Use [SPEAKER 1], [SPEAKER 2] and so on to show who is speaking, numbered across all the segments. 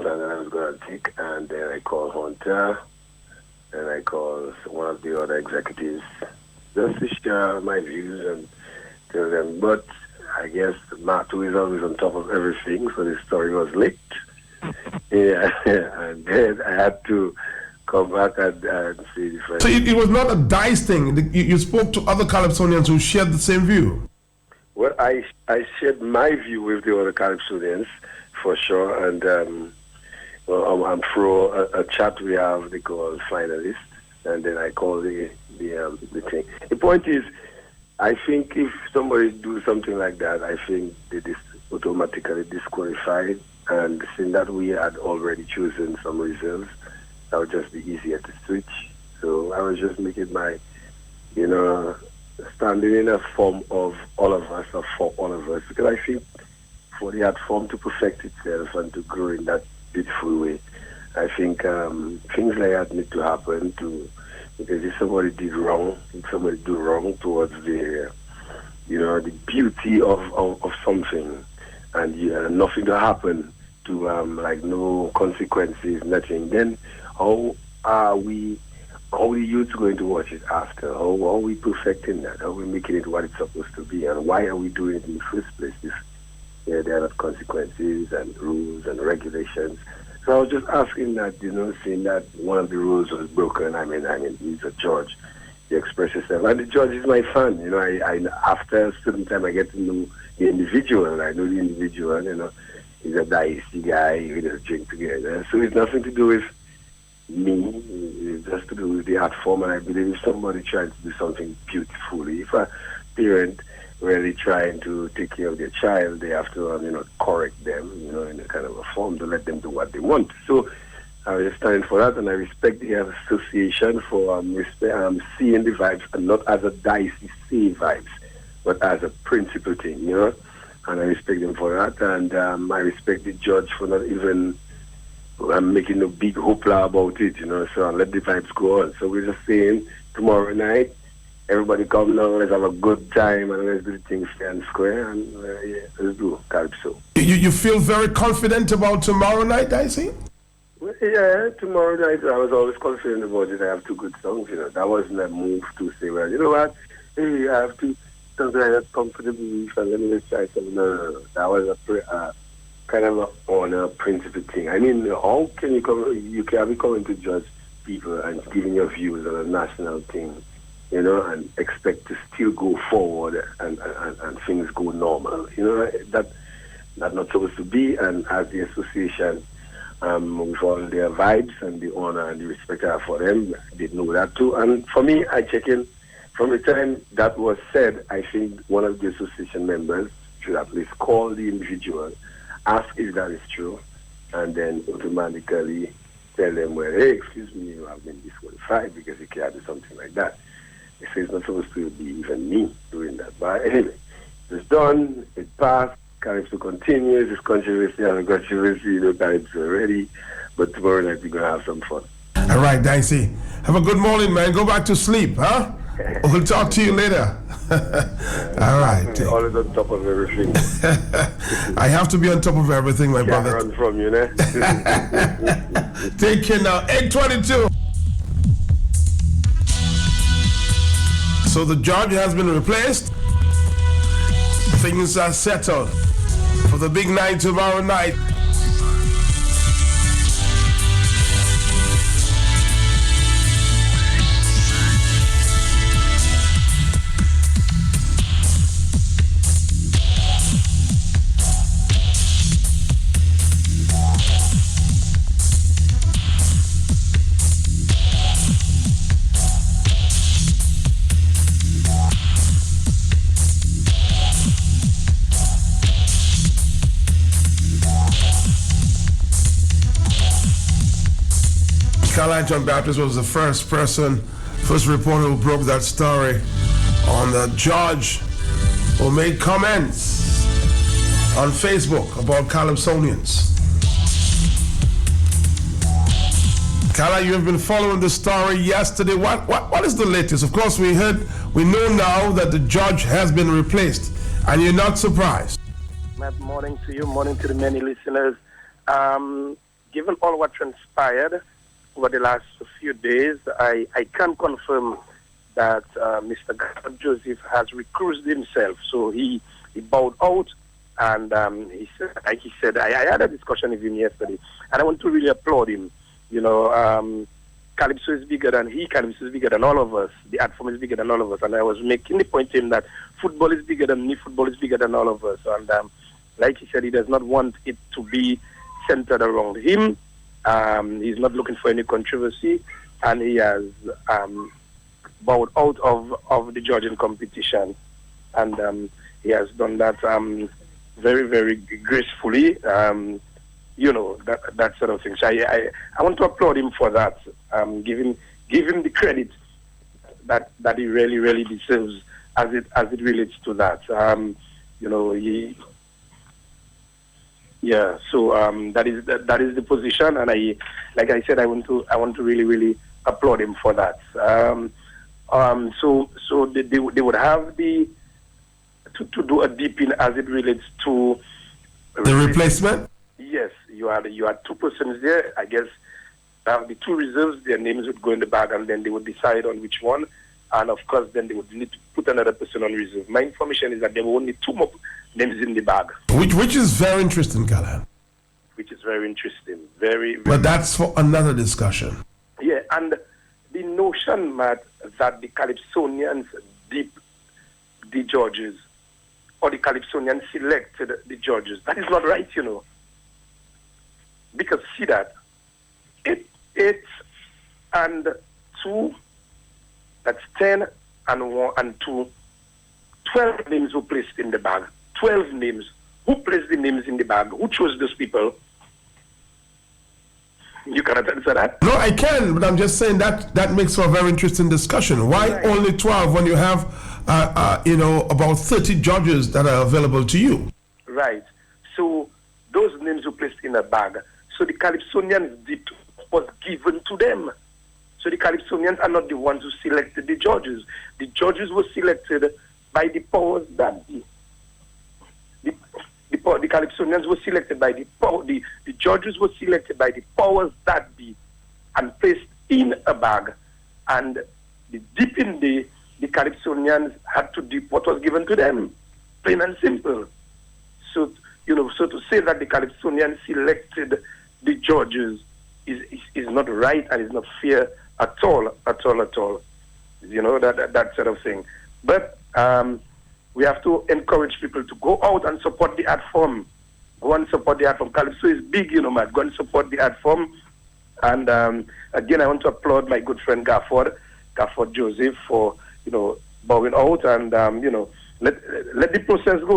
[SPEAKER 1] stand that I was going to take, and then I called Hunter, and I called one of the other executives just to share my views and tell them. But I guess Matu is always on top of everything, so the story was leaked. Yeah, and then I had to come back and see the friend.
[SPEAKER 2] So it was not a dice thing. You spoke to other Calypsonians who shared the same view.
[SPEAKER 1] Well, I shared my view with the other Calypsonians for sure, and I'm through a chat we have. They call finalists, and then I call the thing. The point is, I think if somebody do something like that, I think they automatically disqualified. And seeing that we had already chosen some reserves, that would just be easier to switch. So I was just making my, standing in a form of all of us or for all of us, because I think for the art form to perfect itself and to grow in that beautiful way, I think things like that need to happen because if somebody did wrong, if somebody do wrong towards the beauty of something, and nothing to happen to like no consequences, nothing, then how are the youth going to watch it after? How are we perfecting that? How are we making it what it's supposed to be? And why are we doing it in the first place if there are not consequences and rules and regulations? So I was just asking that, seeing that one of the rules was broken. I mean, he's a judge. He expressed himself. And the judge is my fan. I after a certain time, I get to know the individual. I know the individual, he's a dicey guy. We just drink together. So it's nothing to do with me. It's just to do with the art form. And I believe if somebody tries to do something beautifully, if a parent really trying to take care of their child, they have to, correct them, in a kind of a form to let them do what they want. So I was standing for that, and I respect the association for seeing the vibes, and not as a dicey say vibes, but as a principle thing, And I respect them for that, and I respect the judge for not even making a big hoopla about it, So I let the vibes go on. So we're just saying tomorrow night, everybody come down, let's have a good time, and let's do the things fair and square, and let's do Calypso.
[SPEAKER 2] You feel very confident about tomorrow night, Dicey?
[SPEAKER 1] Well, yeah, tomorrow night I was always confident about it. I have two good songs, That wasn't a move to say, well, you know what, hey, I have two songs that I'm comfortable with, and let me just try something. No. That was a kind of an honor principle thing. I mean, how can you come? You can't be coming to judge people and giving your views on a national thing, and expect to still go forward and things go normal. That's not supposed to be. And as the association, with all their vibes and the honor and the respect I have for them, they know that too. And for me, I check in. From the time that was said, I think one of the association members should at least call the individual, ask if that is true, and then automatically tell them, well, hey, excuse me, you have been disqualified because you can't do something like that. They say it's not supposed to be even me doing that. But anyway, it's done, it passed, Calypso continues, it's controversy and controversy, Calypso already, but tomorrow night we're going to have some fun.
[SPEAKER 2] All right, Dicey. Have a good morning, man. Go back to sleep, huh? We'll talk to you later. All right.
[SPEAKER 1] Always on top of everything.
[SPEAKER 2] I have to be on top of everything, my brother.
[SPEAKER 1] Can't run from you, né?
[SPEAKER 2] Take care now. 8:22. So the judge has been replaced. Things are settled for the big night tomorrow night. Caroline John Baptist was the first reporter who broke that story on the judge who made comments on Facebook about Calypsonians. Carla, you have been following the story yesterday. What is the latest? Of course, we know now that the judge has been replaced, and you're not surprised.
[SPEAKER 3] Morning to you, morning to the many listeners. given all what transpired over the last few days, I can confirm that Mr. Gafford Joseph has recused himself. So he bowed out, and he said, like he said, I had a discussion with him yesterday, and I want to really applaud him. You know, Calypso is bigger than he, Calypso is bigger than all of us, the art form is bigger than all of us, and I was making the point to him that football is bigger than me, football is bigger than all of us, and like he said, he does not want it to be centered around him. He's not looking for any controversy, and he has bowed out of the judging competition, and he has done that very, very gracefully. You know, that sort of thing. So I want to applaud him for that. Give him the credit that he really, really deserves as it relates to that. You know, so that is the position, and like I said, I want to really, really applaud him for that. So they would have to do a deeping as it relates to
[SPEAKER 2] the replacement.
[SPEAKER 3] Yes, you had two persons there. I guess the two reserves, their names would go in the bag, and then they would decide on which one. And of course, then they would need to put another person on reserve. My information is that there were only two more names in the bag.
[SPEAKER 2] Which is very interesting, Callahan.
[SPEAKER 3] Which is very interesting. Very, very.
[SPEAKER 2] But that's for another discussion.
[SPEAKER 3] Yeah, and the notion, Matt, that the Calypsonians dipped the judges, or the Calypsonians selected the judges, that is not right, you know. Because see that, 8 and 2, that's 10 and 1 and 2, 12 names were placed in the bag. 12 names. Who placed the names in the bag? Who chose those people? You cannot answer that?
[SPEAKER 2] No, I can, but I'm just saying that makes for a very interesting discussion. Why
[SPEAKER 3] right.
[SPEAKER 2] Only 12 when you have, about 30 judges that are available to you?
[SPEAKER 3] Right. So those names were placed in a bag. So the Calypsonians did was given to them. So the Calypsonians are not the ones who selected the judges. The judges were selected by the powers that be. The Calypsonians were selected by the judges were selected by the powers that be and placed in a bag. And the dipping the Calypsonians had to dip what was given to them, plain and simple. So to say that the Calypsonians selected the judges is not right and is not fair at all. You know, that sort of thing. But we have to encourage people to go out and support the art form. Go and support the art form. Calypso is big, you know, man. Go and support the art form. And again, I want to applaud my good friend Gafford Joseph for, you know, bowing out and you know, let the process go.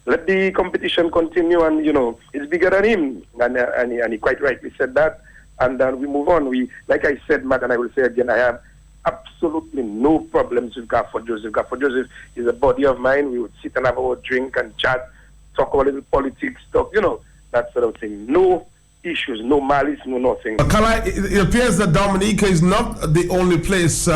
[SPEAKER 3] Let the competition continue, and you know, it's bigger than him, and he quite rightly said that. And we move on. Like I said, Matt, and I will say again, I have absolutely no problems with Gafford Joseph. Gafford Joseph is a buddy of mine. We would sit and have our drink and chat, talk about little politics, talk, you know, that sort of thing. No issues, no malice, no nothing.
[SPEAKER 2] Kala, it appears that Dominica is not the only place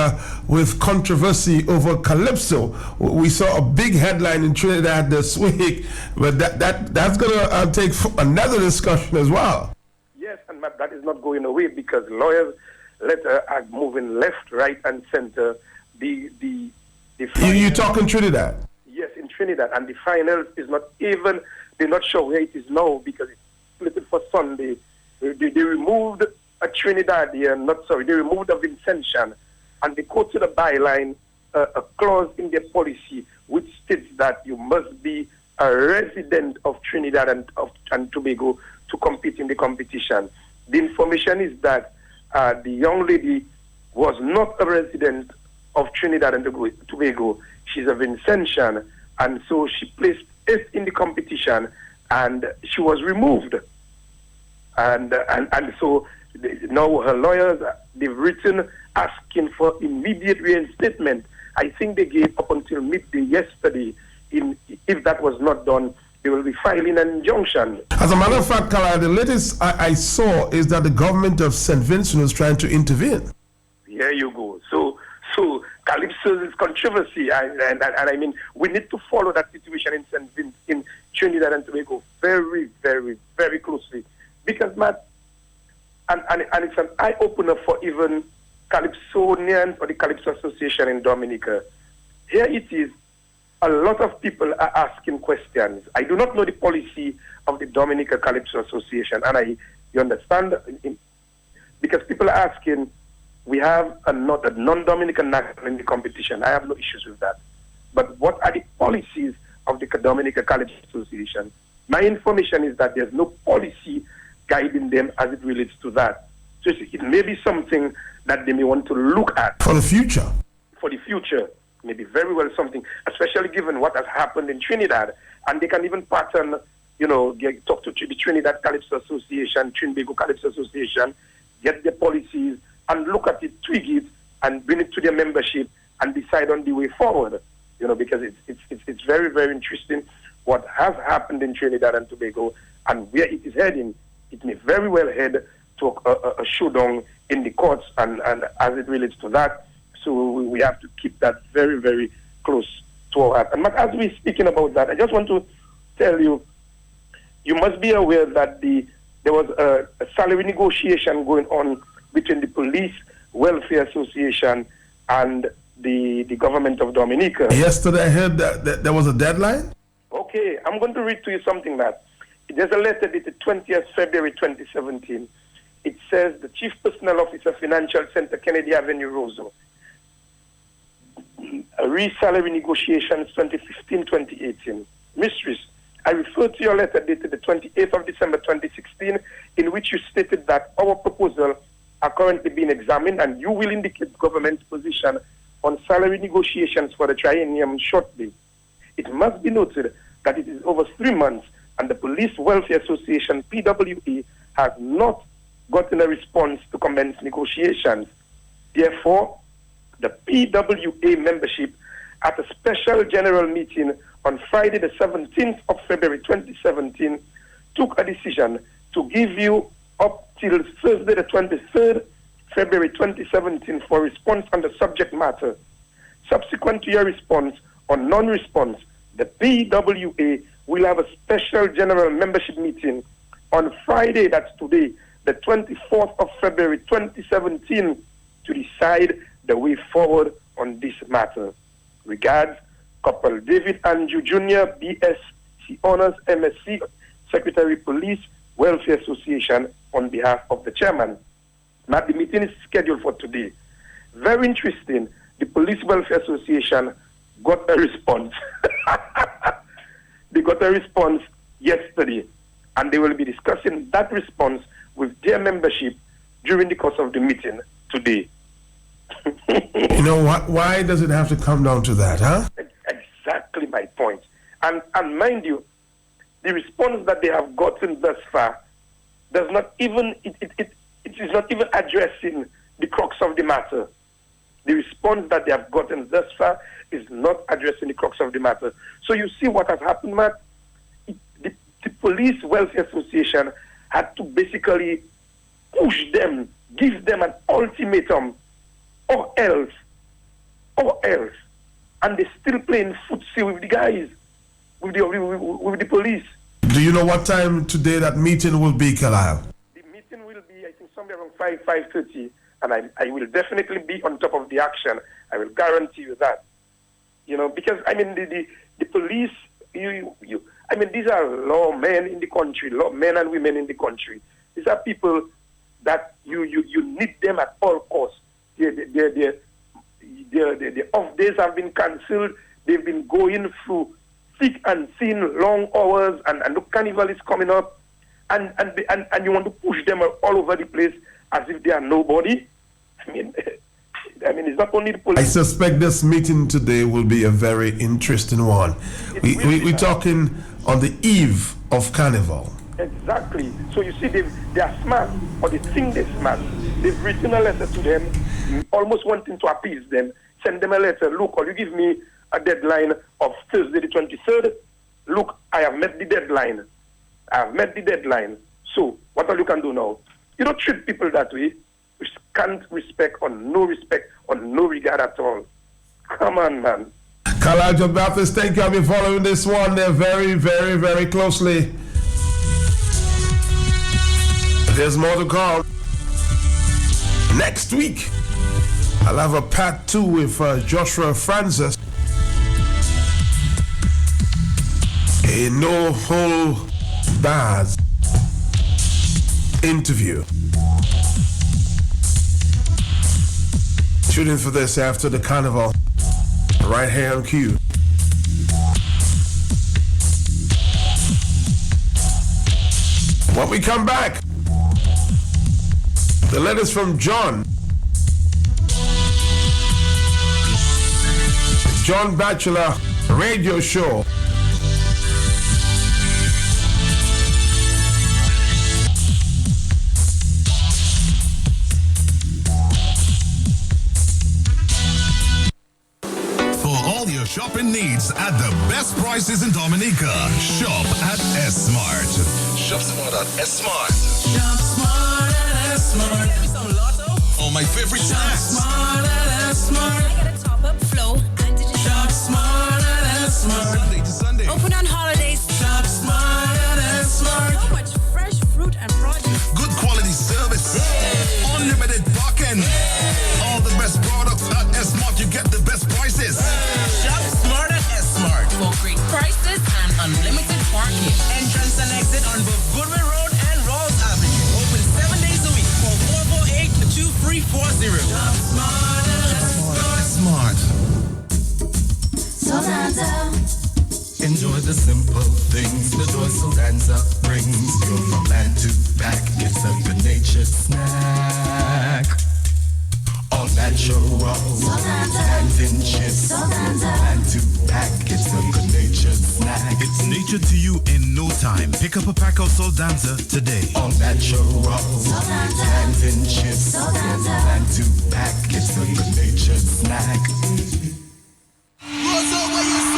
[SPEAKER 2] with controversy over Calypso. We saw a big headline in Trinidad this week, but that's going to take another discussion as well.
[SPEAKER 3] Yes, and that is not going away because lawyers are moving left, right, and center.
[SPEAKER 2] You talking Trinidad?
[SPEAKER 3] Yes, in Trinidad, and the final is not even. They're not sure where it is now because it's split for Sunday. They removed a Trinidadian, they removed a Vincentian, and they quoted a byline, a clause in their policy which states that you must be a resident of Trinidad and Tobago to compete in the competition. The information is that the young lady was not a resident of Trinidad and Tobago. She's a Vincentian, and so she placed eighth in the competition, and she was removed. And so now her lawyers, they've written asking for immediate reinstatement. I think they gave up until midday yesterday. If that was not done, they will be filing an injunction.
[SPEAKER 2] As a matter of fact, Kala, the latest I saw is that the government of St. Vincent is trying to intervene.
[SPEAKER 3] Here you go. So Calypso is controversy, and I mean, we need to follow that situation in Trinidad and Tobago very, very, very closely, Because, Matt, and it's an eye-opener for even Calypsonians or the Calypso Association in Dominica. Here it is, a lot of people are asking questions. I do not know the policy of the Dominica Calypso Association, and you understand, because people are asking, we have a non-Dominican national in the competition. I have no issues with that. But what are the policies of the Dominica Calypso Association? My information is that there's no policy guiding them as it relates to that. So it may be something that they may want to look at.
[SPEAKER 2] For the future?
[SPEAKER 3] For the future. Maybe very well something, especially given what has happened in Trinidad. And they can even pattern, talk to the Trinidad Calypso Association, Trinbago Calypso Association, get their policies, and look at it, twig it, and bring it to their membership, and decide on the way forward. Because it's very, very interesting what has happened in Trinidad and Tobago, and where it is heading. It may very well head to a showdown in the courts, and as it relates to that. So we have to keep that very, very close to our heart. And as we're speaking about that, I just want to tell you, you must be aware that there was a salary negotiation going on between the Police Welfare Association and the government of Dominica.
[SPEAKER 2] Yesterday I heard that there was a deadline?
[SPEAKER 3] Okay, I'm going to read to you something that. There's a letter dated 20th February 2017. It says, the Chief Personnel Officer, Financial Center, Kennedy Avenue, Roseau. Re-salary negotiations 2015-2018. Mistress, I refer to your letter dated the 28th of December 2016, in which you stated that our proposal are currently being examined and you will indicate government's position on salary negotiations for the triennium shortly. It must be noted that it is over 3 months and the Police Welfare Association, PWA, has not gotten a response to commence negotiations. Therefore, the PWA membership at a special general meeting on Friday the 17th of February 2017 took a decision to give you up till Thursday the 23rd February 2017 for response on the subject matter. Subsequent to your response or non-response, the PWA will have a special general membership meeting on Friday, that's today, the 24th of February 2017, to decide the way forward on this matter. Regards, Corporal David Andrew Jr., BSc Honors, MSc, Secretary Police Welfare Association, on behalf of the chairman. Now, the meeting is scheduled for today. Very interesting. The Police Welfare Association got a response. They got a response yesterday, and they will be discussing that response with their membership during the course of the meeting today.
[SPEAKER 2] Why does it have to come down to that, huh?
[SPEAKER 3] Exactly my point. And mind you, the response that they have gotten thus far does not even, it is not even addressing the crux of the matter. The response that they have gotten thus far is not addressing the crux of the matter. So you see what has happened, Matt? The Police Welfare Association had to basically push them, give them an ultimatum, or else. And they're still playing footsie with the guys, with the police.
[SPEAKER 2] Do you know what time today that meeting will be, Kalyle?
[SPEAKER 3] The meeting will be, I think, somewhere around 5:30, and I will definitely be on top of the action. I will guarantee you that. Because, the police, these are lawmen in the country, men and women in the country. These are people that you need them at all costs. Their off days have been cancelled. They've been going through thick and thin, long hours, and the carnival is coming up, and you want to push them all over the place as if they are nobody. It's not only the police.
[SPEAKER 2] I suspect this meeting today will be a very interesting one. We're talking on the eve of Carnival.
[SPEAKER 3] Exactly. So you see, they are smart, or they think they're smart. They've written a letter to them, almost wanting to appease them. Send them a letter. Look, or you give me a deadline of Thursday the 23rd. Look, I have met the deadline. So what all you can do now? You don't treat people that way. Which can't respect or no regard at all. Come on, man.
[SPEAKER 2] Kalyle John Baptist, thank you. I've been following this one there very, very, very closely. There's more to come. Next week, I'll have a part 2 with Joshua Francis. A no-hold-barred interview. Tune in for this after the carnival, right here on Q. When we come back, the letters from John Batchelor radio show.
[SPEAKER 4] Shopping needs at the best prices in Dominica. Shop at S-Mart. Shop smart at S-Mart.
[SPEAKER 5] Shop smart at S-Mart. Get me some Lotto.
[SPEAKER 4] All my favorite snacks.
[SPEAKER 5] Shop smart at S-Mart.
[SPEAKER 6] I get a top-up flow.
[SPEAKER 5] Shop smart at S-Mart.
[SPEAKER 4] Sunday to Sunday.
[SPEAKER 6] Open on holidays.
[SPEAKER 5] Shop smart at S-Mart.
[SPEAKER 6] So much fresh fruit and produce.
[SPEAKER 4] Good quality service. Unlimited parking. All the best products at S-Mart. You get the best prices.
[SPEAKER 5] Shop smart at S-Mart.
[SPEAKER 6] For great prices and unlimited parking.
[SPEAKER 5] Entrance and exit on both Goodwin Road and Rawls Avenue. Open 7 days a week. Call 448-2340. Shop smart at
[SPEAKER 4] S-Mart.
[SPEAKER 7] Solanza.
[SPEAKER 8] Enjoy the simple things the joy Solanza brings. Go from land to back, it's a good natured snack. All natural, and in chips. Land to pack, it's a good natured snack.
[SPEAKER 4] It's nature to you in no time. Pick up a pack of Solanza today.
[SPEAKER 8] All natural, and in chips. Land to pack, it's a good natured snack.
[SPEAKER 4] What's up, what you say?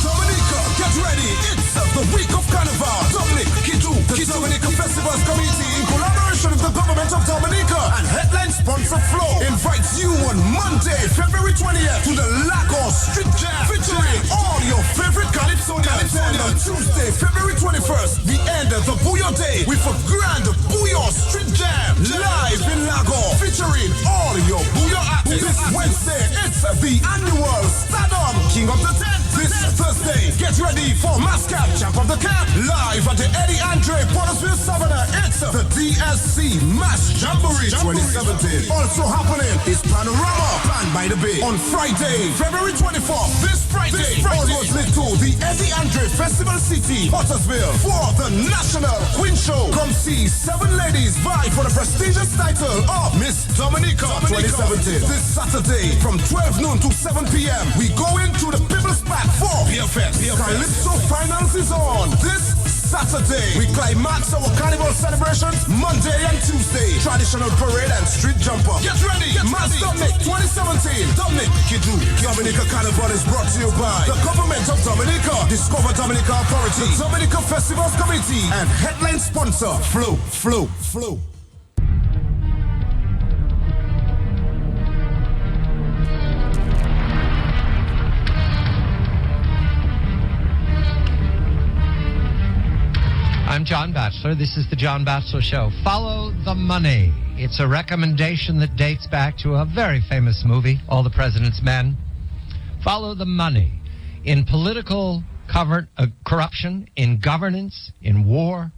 [SPEAKER 4] Dominica, get ready. It's the week of Carnival. Dominic, Kidu, the Dominica Festivals Committee, in collaboration with the government of Dominica and headline sponsor Flow, invites you on Monday, February 20th to the Lagos Street Jam, featuring all your favorite Calypsonians. And on Tuesday, February 21st, the end of the Booyah Day with a grand Booyah Street Jam live in Lagos, featuring all your Booyah artists. This Wednesday, it's the annual Stardom King of the 10. This Thursday, get ready for Mascap Champ of the Camp live at the Eddie Andre Portersville Savannah. It's the DSC Mass Jamboree 2017. Also happening is Panorama Planned by the Bay on Friday, February 24th. This Friday. Almost lit to the Eddie Andre Festival City, Portersville, for the National Queen Show. Come see 7 ladies vie for the prestigious title of Miss Dominica 2017. This Saturday from 12 noon to 7 p.m. we go into the People's Park for PFS. Calypso Finals is on this Saturday. We climax our carnival celebrations Monday and Tuesday. Traditional parade and street jumper. Get ready. Mass Dominic 2017. Dominic Kidu. Dominica Carnival is brought to you by the government of Dominica, Discover Dominica Authority, the Dominica Festivals Committee, and headline sponsor Flow.
[SPEAKER 9] I'm John Batchelor. This is the John Batchelor Show. Follow the money. It's a recommendation that dates back to a very famous movie, All the President's Men. Follow the money. In political corruption, in governance, in war,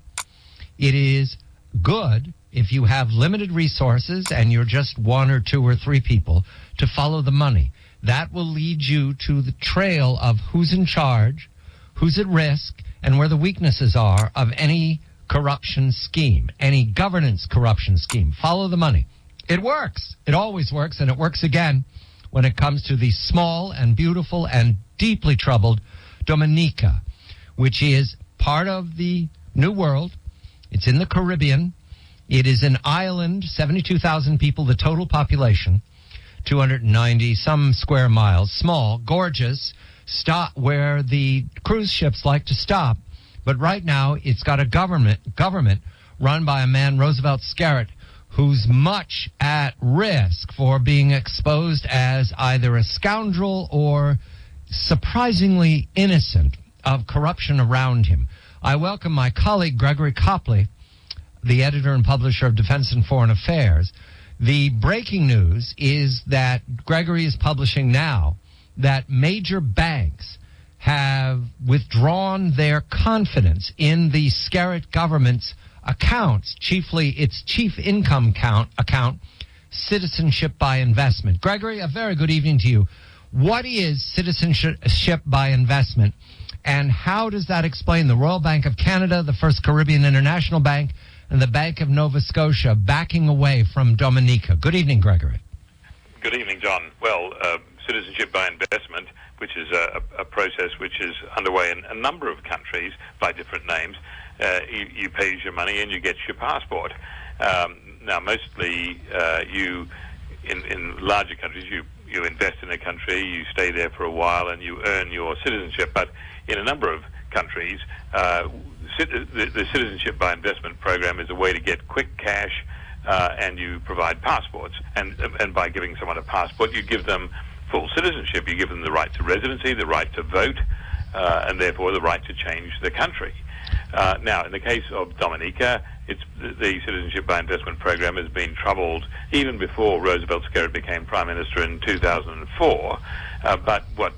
[SPEAKER 9] it is good if you have limited resources and you're just 1 or 2 or 3 people to follow the money. That will lead you to the trail of who's in charge, who's at risk, and where the weaknesses are of any corruption scheme, any governance corruption scheme. Follow the money. It works. It always works, and it works again when it comes to the small and beautiful and deeply troubled Dominica, which is part of the New World. It's in the Caribbean. It is an island, 72,000 people, the total population, 290 some square miles, small, gorgeous, stop where the cruise ships like to stop. But right now it's got a government run by a man, Roosevelt Scarrett, who's much at risk for being exposed as either a scoundrel or surprisingly innocent of corruption around him. I welcome my colleague Gregory Copley, the editor and publisher of Defense and Foreign Affairs. The breaking news is that Gregory is publishing now that major banks have withdrawn their confidence in the Skerritt government's accounts, chiefly its chief income account, Citizenship by Investment. Gregory, a very good evening to you. What is Citizenship by Investment, and how does that explain the Royal Bank of Canada, the First Caribbean International Bank, and the Bank of Nova Scotia backing away from Dominica? Good evening, Gregory.
[SPEAKER 7] Good evening, John. Well, Citizenship by Investment, which is a process which is underway in a number of countries by different names. You pay your money and you get your passport. Now, mostly in larger countries, you invest in a country, you stay there for a while, and you earn your citizenship. But in a number of countries, the Citizenship by Investment program is a way to get quick cash, and you provide passports. And by giving someone a passport, you give them full citizenship. You give them the right to residency, the right to vote, and therefore the right to change the country. Now, in the case of Dominica, the Citizenship by Investment program has been troubled even before Roosevelt Skerritt became Prime Minister in 2004. But what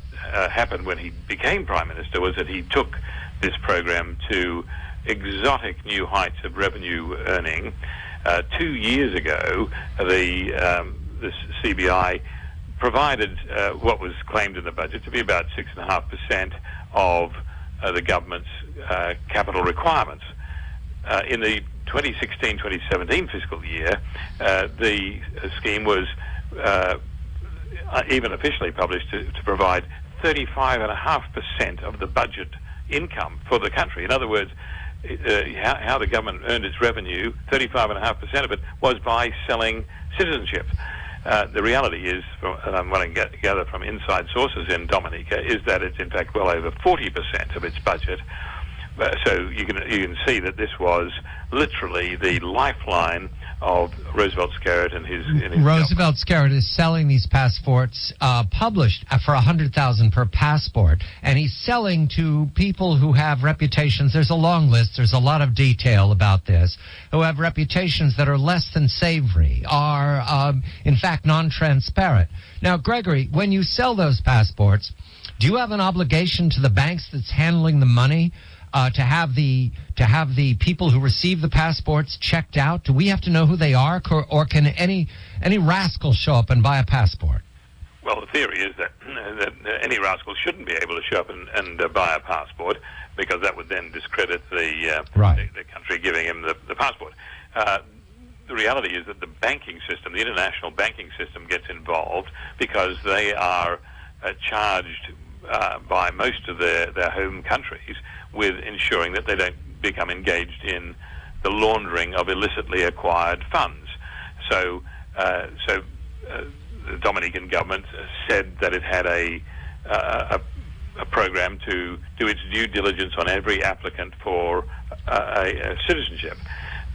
[SPEAKER 7] happened when he became Prime Minister was that he took this program to exotic new heights of revenue earning. 2 years ago, the CBI provided what was claimed in the budget to be about 6.5% of the government's capital requirements. In the 2016-2017 fiscal year, the scheme was even officially published to provide 35.5% of the budget income for the country. In other words, how the government earned its revenue, 35.5% of it was by selling citizenship. The reality is, and what I can gather from inside sources in Dominica, is that it's in fact well over 40% of its budget. So you can see that this was literally the lifeline of Roosevelt Skerritt and his
[SPEAKER 9] Roosevelt Skerritt is selling these passports published for $100,000 per passport, and he's selling to people who have reputations. There's a long list. There's a lot of detail about this. Who have reputations that are less than savory, are in fact non-transparent. Now, Gregory, when you sell those passports, do you have an obligation to the banks that's handling the money? To have the people who receive the passports checked out? Do we have to know who they are, or can any rascal show up and buy a passport?
[SPEAKER 7] Well, the theory is that any rascal shouldn't be able to show up and buy a passport, because that would then discredit the country giving him the passport. The reality is that the banking system, the international banking system, gets involved because they are charged by most of their home countries with ensuring that they don't become engaged in the laundering of illicitly acquired funds. So the Dominican government said that it had a program to do its due diligence on every applicant for a citizenship.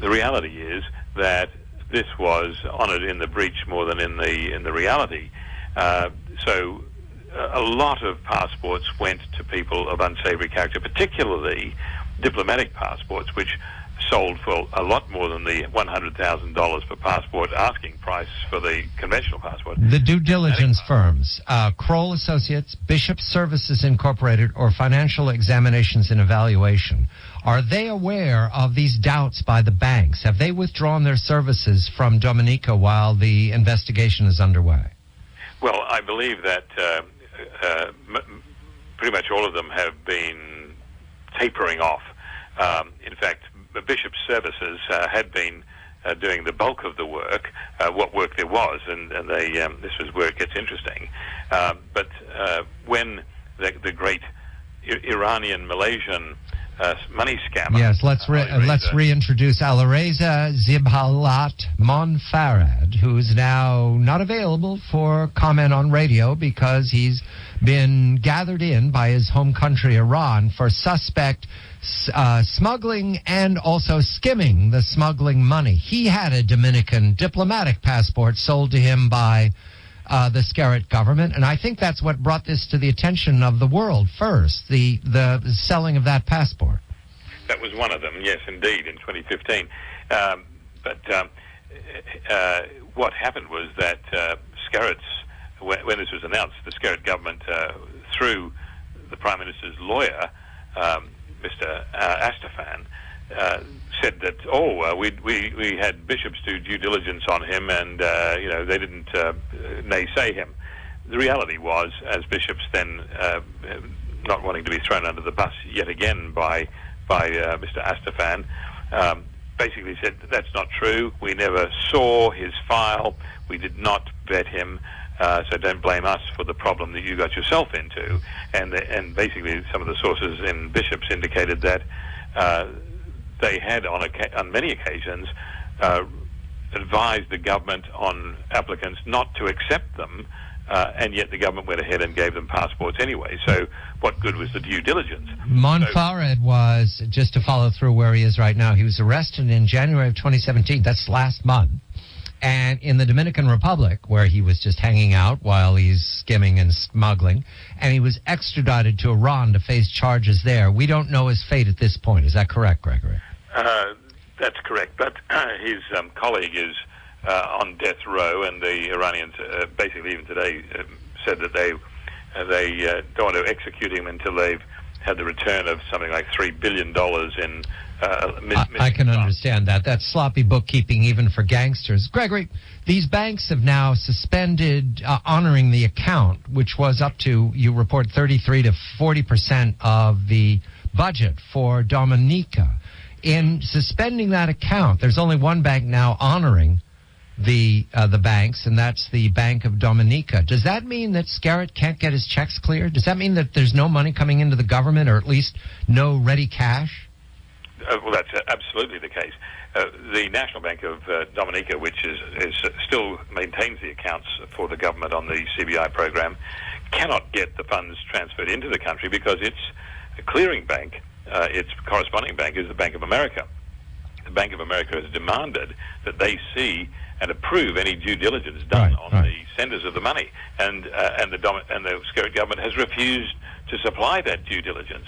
[SPEAKER 7] The reality is that this was honoured in the breach more than in the reality. So a lot of passports went to people of unsavory character, particularly diplomatic passports, which sold for a lot more than the $100,000 per passport asking price for the conventional passport.
[SPEAKER 9] The due diligence firms, Kroll Associates, Bishop Services Incorporated, or Financial Examinations and Evaluation, are they aware of these doubts by the banks? Have they withdrawn their services from Dominica while the investigation is underway?
[SPEAKER 7] Well, I believe that pretty much all of them have been tapering off. In fact, Bishop Services had been doing the bulk of the work, what work there was, and they this was where it gets interesting. But when the great Iranian Malaysian money scammer.
[SPEAKER 9] Yes, let's reintroduce Alireza Zibhalat Monfarad, who's now not available for comment on radio because he's been gathered in by his home country, Iran, for suspect smuggling and also skimming the smuggling money. He had a Dominican diplomatic passport sold to him by the Skerritt government, and I think that's what brought this to the attention of the world first, the selling of that passport.
[SPEAKER 7] That was one of them, yes, indeed, in 2015. What happened was that Skerritt's, when this was announced, the Skerritt government, through the Prime Minister's lawyer, Mr. Astafan, said that, we had bishops do due diligence on him, and they didn't naysay him. The reality was, as bishops then, not wanting to be thrown under the bus yet again by Mr. Astafan, basically said that's not true. We never saw his file. We did not vet him. So don't blame us for the problem that you got yourself into. And basically, some of the sources in bishops indicated that they had, on many occasions, advised the government on applicants not to accept them, and yet the government went ahead and gave them passports anyway. So what good was the due diligence?
[SPEAKER 9] Monfared was, just to follow through where he is right now, he was arrested in January of 2017. That's last month. And in the Dominican Republic, where he was just hanging out while he's skimming and smuggling, and he was extradited to Iran to face charges there. We don't know his fate at this point. Is that correct, Gregory?
[SPEAKER 7] That's correct. But his colleague is on death row, and the Iranians basically even today said that they don't want to execute him until they've had the return of something like $3 billion in
[SPEAKER 9] I can understand that. That's sloppy bookkeeping even for gangsters. Gregory, these banks have now suspended honoring the account, which was up to, you report, 33 to 40% of the budget for Dominica. In suspending that account, there's only one bank now honoring the banks, and that's the Bank of Dominica. Does that mean that Skerritt can't get his checks cleared? Does that mean that there's no money coming into the government, or at least no ready cash?
[SPEAKER 7] Well, that's absolutely the case. The National Bank of Dominica, which is still maintains the accounts for the government on the CBI program, cannot get the funds transferred into the country because its clearing bank, its corresponding bank, is the Bank of America. The Bank of America has demanded that they see and approve any due diligence done on the senders of the money, and the Skerritt government has refused to supply that due diligence.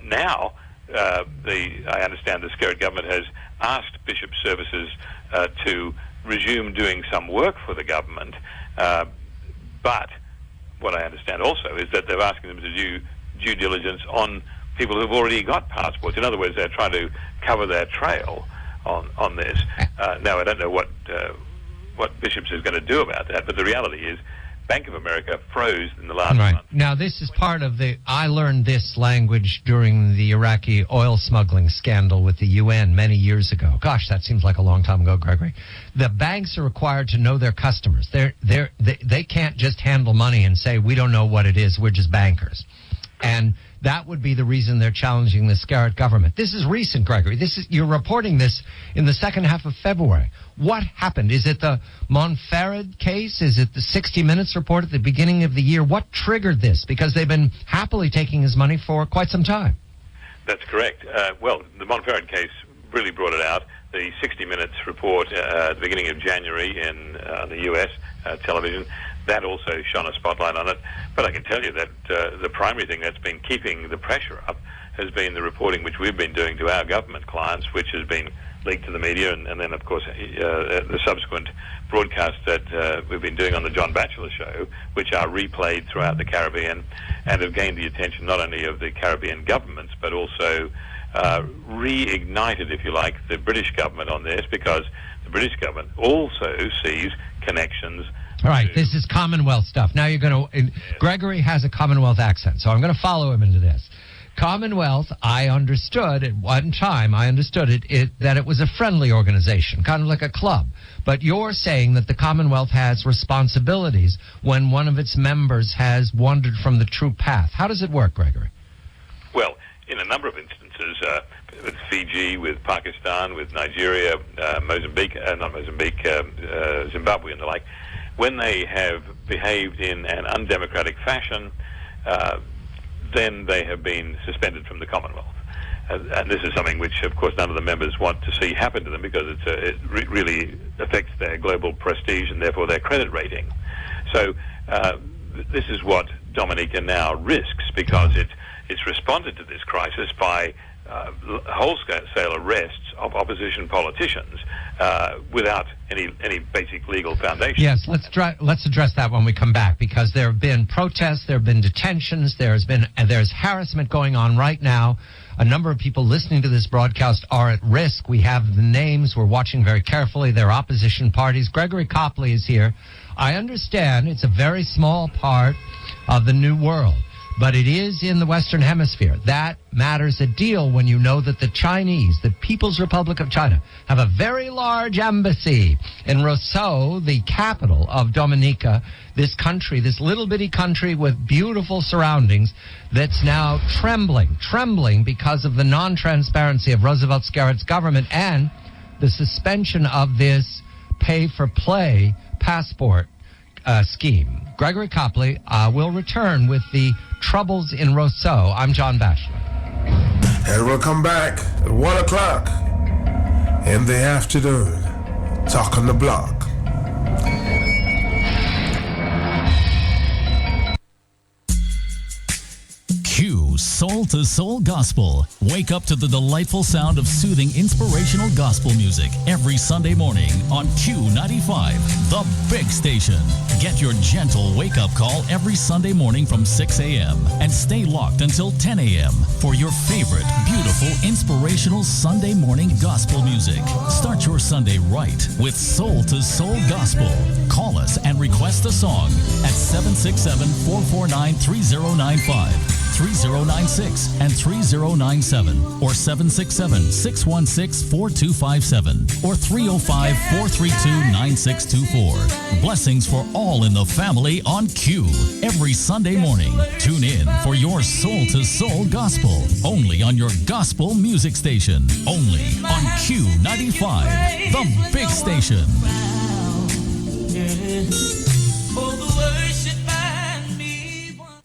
[SPEAKER 7] Now, I understand the Skerritt government has asked Bishop Services to resume doing some work for the government, but what I understand also is that they're asking them to do due diligence on people who've already got passports. In other words, they're trying to cover their trail on this. Now, I don't know what Bishops is going to do about that, but the reality is Bank of America froze in the last month.
[SPEAKER 9] Now, this is part of I learned this language during the Iraqi oil smuggling scandal with the UN many years ago. Gosh, that seems like a long time ago, Gregory. The banks are required to know their customers. They can't just handle money and say, we don't know what it is, we're just bankers. And that would be the reason they're challenging the Skerritt government. This is recent, Gregory. You're reporting this in the second half of February. What happened? Is it the Monfared case? Is it the 60 Minutes report at the beginning of the year? What triggered this? Because they've been happily taking his money for quite some time.
[SPEAKER 7] That's correct. Well, the Monfared case really brought it out. The 60 Minutes report at the beginning of January in the U.S. Television, that also shone a spotlight on it. But I can tell you that the primary thing that's been keeping the pressure up has been the reporting which we've been doing to our government clients, which has been leaked to the media, and then, of course, the subsequent broadcasts that we've been doing on the John Batchelor Show, which are replayed throughout the Caribbean and have gained the attention not only of the Caribbean governments, but also reignited, if you like, the British government on this, because the British government also sees connections.
[SPEAKER 9] All right, this is Commonwealth stuff. Now you're going to... Gregory has a Commonwealth accent, so I'm going to follow him into this. Commonwealth, I understood at one time, that it was a friendly organization, kind of like a club. But you're saying that the Commonwealth has responsibilities when one of its members has wandered from the true path. How does it work, Gregory?
[SPEAKER 7] Well, in a number of instances, with Fiji, with Pakistan, with Nigeria, Zimbabwe and the like, when they have behaved in an undemocratic fashion, then they have been suspended from the Commonwealth. And this is something which, of course, none of the members want to see happen to them, because it really affects their global prestige and therefore their credit rating. So this is what Dominica now risks, because it's responded to this crisis by wholesale arrests of opposition politicians without any basic legal foundation.
[SPEAKER 9] Yes, let's address that when we come back, because there have been protests, there have been detentions, there's harassment going on right now. A number of people listening to this broadcast are at risk. We have the names. We're watching very carefully. They're opposition parties. Gregory Copley is here. I understand it's a very small part of the New World, but it is in the Western Hemisphere. That matters a deal when you know that the Chinese, the People's Republic of China, have a very large embassy in Rousseau, the capital of Dominica, this country, this little bitty country with beautiful surroundings that's now trembling because of the non-transparency of Roosevelt Scarrett's government and the suspension of this pay-for-play passport scheme. Gregory Copley will return with the troubles in Rousseau. I'm John Batchelor.
[SPEAKER 2] And we'll come back at 1 o'clock in the afternoon. Talk on the block.
[SPEAKER 10] Q Soul to Soul Gospel. Wake up to the delightful sound of soothing, inspirational gospel music every Sunday morning on Q95, the big station. Get your gentle wake-up call every Sunday morning from 6 a.m. and stay locked until 10 a.m. for your favorite, beautiful, inspirational Sunday morning gospel music. Start your Sunday right with Soul to Soul Gospel. Call us and request a song at 767-449-3095. 3096 and 3097 or 767-616-4257 or 305-432-9624. Blessings for all in the family on Q every Sunday morning. Tune in for your Soul to Soul Gospel only on your gospel music station. Only on Q95, the big station.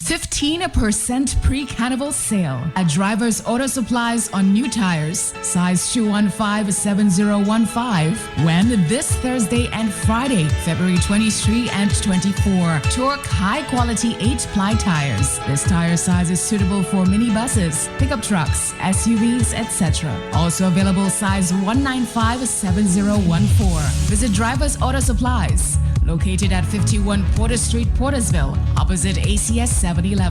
[SPEAKER 11] 15% pre-carnival sale at Drivers Auto Supplies on new tires, size 215-7015, when this Thursday and Friday, February 23 and 24. Torque high-quality 8-ply tires. This tire size is suitable for minibuses, pickup trucks, SUVs, etc. Also available size 195-7014. Visit Drivers Auto Supplies, located at 51 Porter Street, Portersville, opposite ACS 711.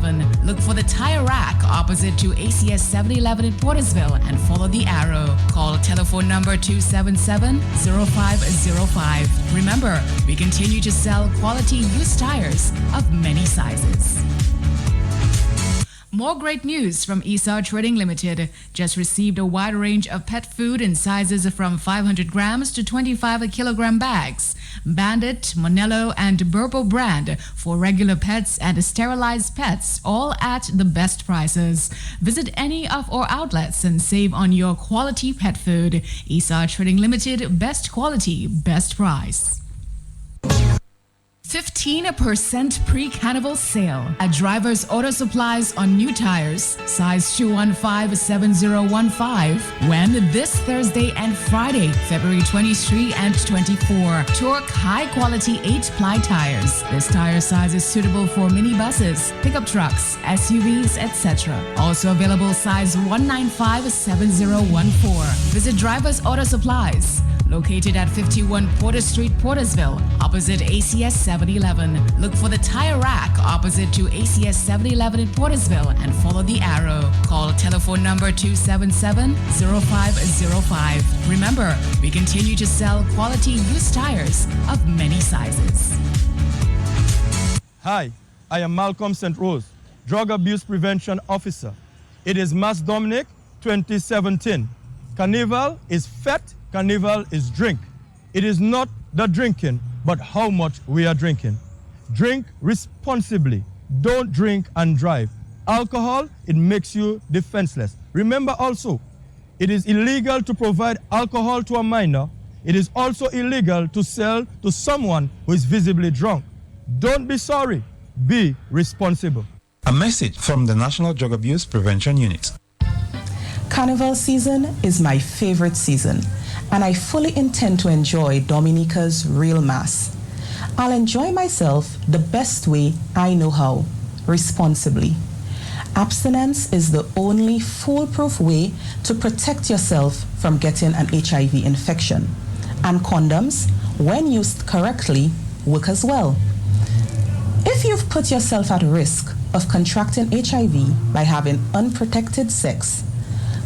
[SPEAKER 11] Look for the tire rack opposite to ACS 711 in Portersville and follow the arrow. Call telephone number 277-0505. Remember, we continue to sell quality used tires of many sizes. More great news from Esau Trading Limited. Just received a wide range of pet food in sizes from 500 grams to 25 kilogram bags. Bandit, Monello, and Burpo brand for regular pets and sterilized pets, all at the best prices. Visit any of our outlets and save on your quality pet food. Esau Trading Limited, best quality, best price. 15% pre-carnival sale at Drivers Auto Supplies on new tires, size 215-7015, when this Thursday and Friday, February 23 and 24. Torque high-quality 8-ply tires. This tire size is suitable for minibuses, pickup trucks, SUVs, etc. Also available size 195-7014. Visit Drivers Auto Supplies, located at 51 Porter Street, Portersville, opposite ACS 711. Look for the tire rack opposite to ACS 711 in Portersville and follow the arrow. Call telephone number 277-0505. Remember, we continue to sell quality used tires of many sizes.
[SPEAKER 12] Hi, I am Malcolm St. Rose, Drug Abuse Prevention Officer. It is Mass Dominic 2017. Carnival is fete. Carnival is drink. It is not the drinking, but how much we are drinking. Drink responsibly. Don't drink and drive. Alcohol, it makes you defenseless. Remember also, it is illegal to provide alcohol to a minor. It is also illegal to sell to someone who is visibly drunk. Don't be sorry. Be responsible.
[SPEAKER 13] A message from the National Drug Abuse Prevention Unit.
[SPEAKER 14] Carnival season is my favorite season, and I fully intend to enjoy Dominica's real mass. I'll enjoy myself the best way I know how, responsibly. Abstinence is the only foolproof way to protect yourself from getting an HIV infection. And condoms, when used correctly, work as well. If you've put yourself at risk of contracting HIV by having unprotected sex,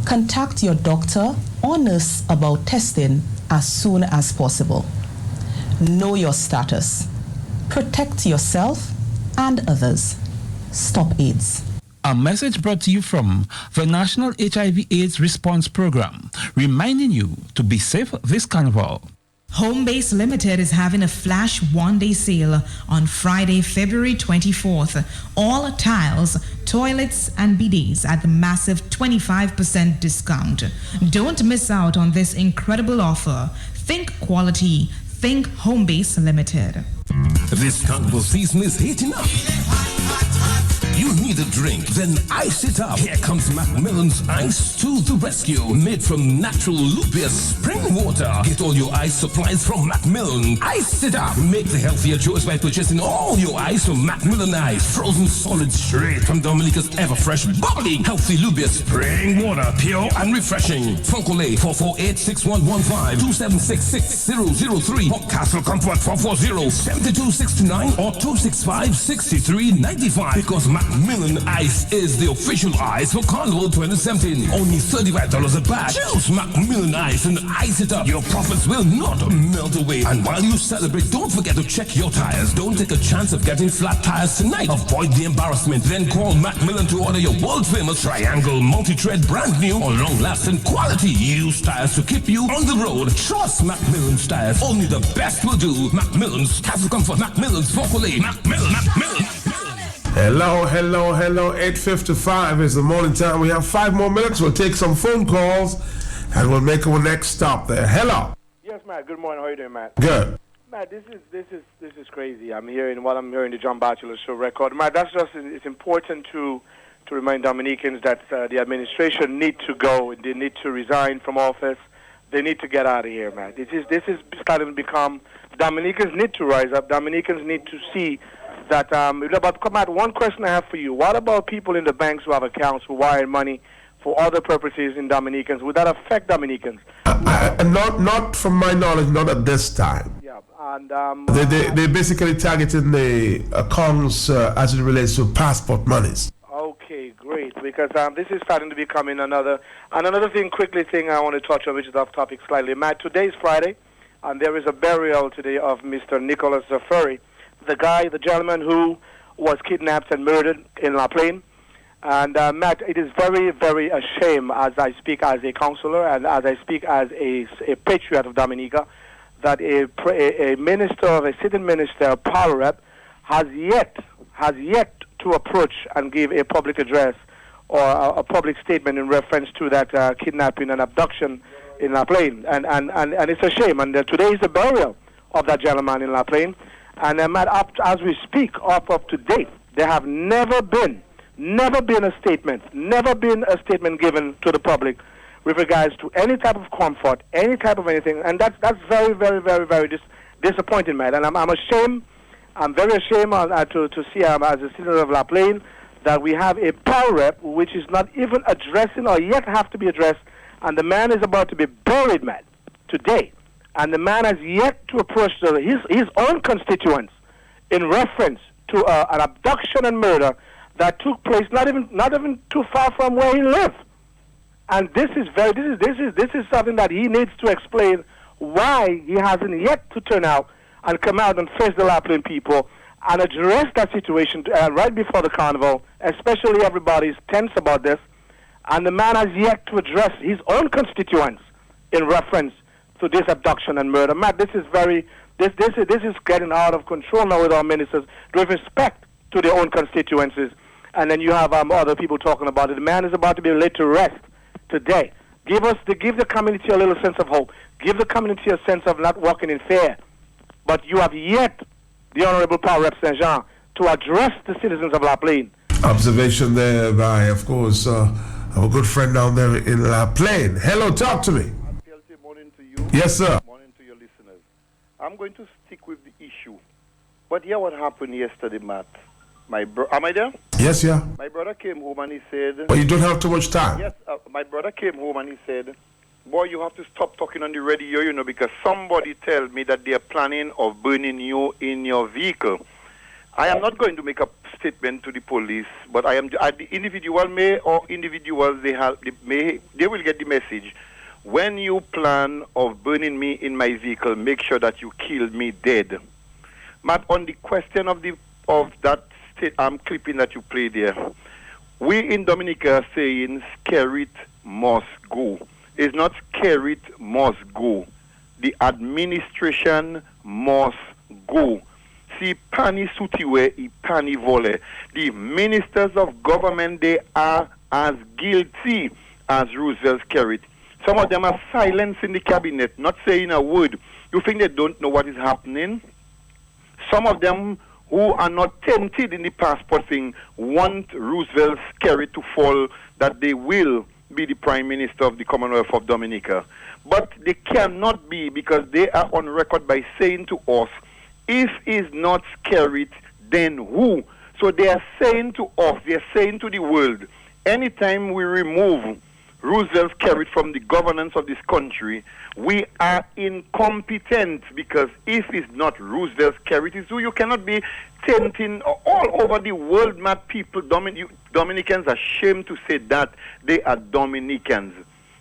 [SPEAKER 14] contact your doctor or nurse about testing as soon as possible. Know your status. Protect yourself and others. Stop AIDS.
[SPEAKER 15] A message brought to you from the National HIV/AIDS Response Program, reminding you to be safe this carnival.
[SPEAKER 11] Homebase Limited is having a flash one-day sale on Friday, February 24th. All tiles, toilets, and bidets at the massive 25% discount. Don't miss out on this incredible offer. Think quality. Think Homebase Limited.
[SPEAKER 16] This carnival season is heating up. You need a drink, then ice it up. Here comes Macmillan's Ice to the rescue. Made from natural Lubia spring water. Get all your ice supplies from Macmillan. Ice it up. Make the healthier choice by purchasing all your ice from Macmillan Ice. Frozen solid straight from Dominica's ever fresh, bubbling, healthy Lubia spring water. Pure and refreshing. Funkole 448-6115 276-6003 or Castle Comfort 440-7269 or 265-6395. Because Macmillan Ice is the official ice for Carnival 2017. Only $35 a pack. Choose Macmillan Ice and ice it up. Your profits will not melt away. And while you celebrate, don't forget to check your tires. Don't take a chance of getting flat tires tonight. Avoid the embarrassment. Then call Macmillan to order your world-famous Triangle multi-tread brand new or long-lasting quality used tires to keep you on the road. Trust Macmillan's tires. Only the best will do. Macmillan's Castle Comfort. Macmillan's Focale. Macmillan.
[SPEAKER 2] Hello, 8:55 is the morning time. We have 5 more minutes. We'll take some phone calls and we'll make our next stop there. Hello.
[SPEAKER 17] Yes, Matt. Good morning. How are you doing, Matt?
[SPEAKER 2] Good.
[SPEAKER 17] Matt, this is crazy. I'm hearing the John Batchelor show record. Matt, it's important to remind Dominicans that the administration need to go. They need to resign from office. They need to get out of here, Matt. This is starting to become. Dominicans need to rise up. Dominicans need to see that. Matt, one question I have for you: what about people in the banks who have accounts who wire money for other purposes in Dominicans? Would that affect Dominicans?
[SPEAKER 2] Not from my knowledge, not at this time.
[SPEAKER 17] Yeah, and
[SPEAKER 2] they basically targeting the accounts as it relates to passport monies.
[SPEAKER 17] Okay, great. Because this is starting to becoming another I want to touch on, which is off topic slightly. Matt, today is Friday, and there is a burial today of Mr. Nicholas Zafari, the gentleman who was kidnapped and murdered in La Plaine. And Matt, it is very, very a shame, as I speak as a counselor and as I speak as a patriot of Dominica, that a sitting minister, a power rep, has yet to approach and give a public address or a public statement in reference to that kidnapping and abduction in La Plaine. And it's a shame. And today is the burial of that gentleman in La Plaine. And Matt, as we speak, up to date, there have never been a statement given to the public with regards to any type of comfort, any type of anything, and that's very, very, very, very disappointing, Matt. And I'm ashamed. I'm very ashamed to see as a citizen of La Plaine that we have a power rep which is not even addressing or yet have to be addressed, and the man is about to be buried, Matt, today. And the man has yet to approach his own constituents in reference to an abduction and murder that took place not even too far from where he lived. And this is something that he needs to explain why he hasn't yet to turn out and come out and face the La Plaine people and address that situation right before the carnival. Especially everybody's tense about this, and the man has yet to address his own constituents in reference to this abduction and murder. Matt, this is getting out of control now with our ministers with respect to their own constituencies. And then you have other people talking about it. The man is about to be laid to rest today. Give the community a little sense of hope. Give the community a sense of not walking in fear. But you have yet, the Honorable Power Rep Saint Jean, to address the citizens of La Plaine.
[SPEAKER 2] Observation there by, of course, our good friend down there in La Plaine. Hello, talk to me.
[SPEAKER 18] Morning to you.
[SPEAKER 2] Yes, sir.
[SPEAKER 18] Morning to your listeners. I'm going to stick with the issue. But here what happened yesterday, Matt.
[SPEAKER 17] Am I there?
[SPEAKER 2] Yes, yeah.
[SPEAKER 17] My brother came home and he said...
[SPEAKER 2] But you don't have too much time.
[SPEAKER 17] Yes, my brother came home and he said, boy, you have to stop talking on the radio, you know, because somebody told me that they are planning of burning you in your vehicle. I am not going to make a statement to the police, but I am the individual individuals they will get the message. When you plan of burning me in my vehicle, make sure that you kill me dead. Matt, on the question of that clipping that you played there, we in Dominica are saying scare it must go. It's not scare it must go. The administration must go. See, pani sutiwe, I pani vole. The ministers of government, they are as guilty as Roosevelt carried. Some of them are silenced in the cabinet, not saying a word. You think they don't know what is happening? Some of them who are not tempted in the passport thing want Roosevelt's carrot to fall, that they will be the Prime Minister of the Commonwealth of Dominica. But they cannot be, because they are on record by saying to us, if is not carrot, then who? So they are saying to us, they are saying to the world, anytime we remove Roosevelt's carrot from the governance of this country, we are incompetent, because if it's not Roosevelt's carrot, it's who. You cannot be tempting all over the world, mad people. Dominicans are ashamed to say that they are Dominicans.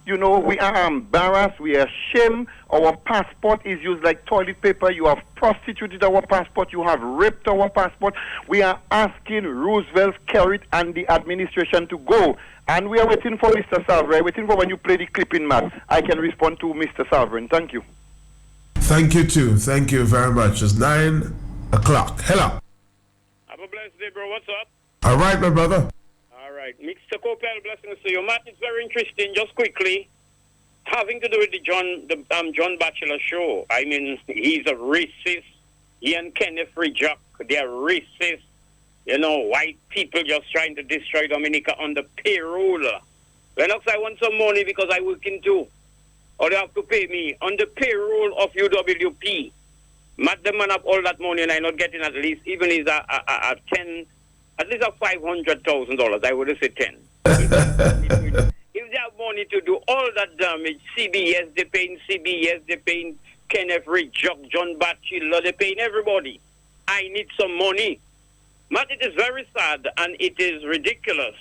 [SPEAKER 17] You know, we are embarrassed, we are ashamed. Our passport is used like toilet paper. You have prostituted our passport, you have raped our passport. We are asking Roosevelt's carrot and the administration to go. And we are waiting for Mr. Salverin. Waiting for when you play the clipping, Matt. I can respond to Mr. Salverin. Thank you.
[SPEAKER 2] Thank you, too. Thank you very much. It's 9 o'clock. Hello.
[SPEAKER 18] Have a blessed day, bro. What's up?
[SPEAKER 2] All right, my brother.
[SPEAKER 18] All right. Mr. Copel, blessings to you. Matt, it's very interesting. Just quickly, having to do with the John Batchelor show. I mean, he's a racist. He and Kenneth Ridjock, they are racist. You know, white people just trying to destroy Dominica on the payroll. Lennox, I want some money because I work in too. Or they have to pay me on the payroll of UWP. Matt the man up all that money and I'm not getting at least, even is a 10, at least a $500,000. I would say 10. If they have money to do all that damage, CBS, they're paying CBS, they're paying Kenneth Ridjock, John Batchelor, they're paying everybody. I need some money. But it is very sad and it is ridiculous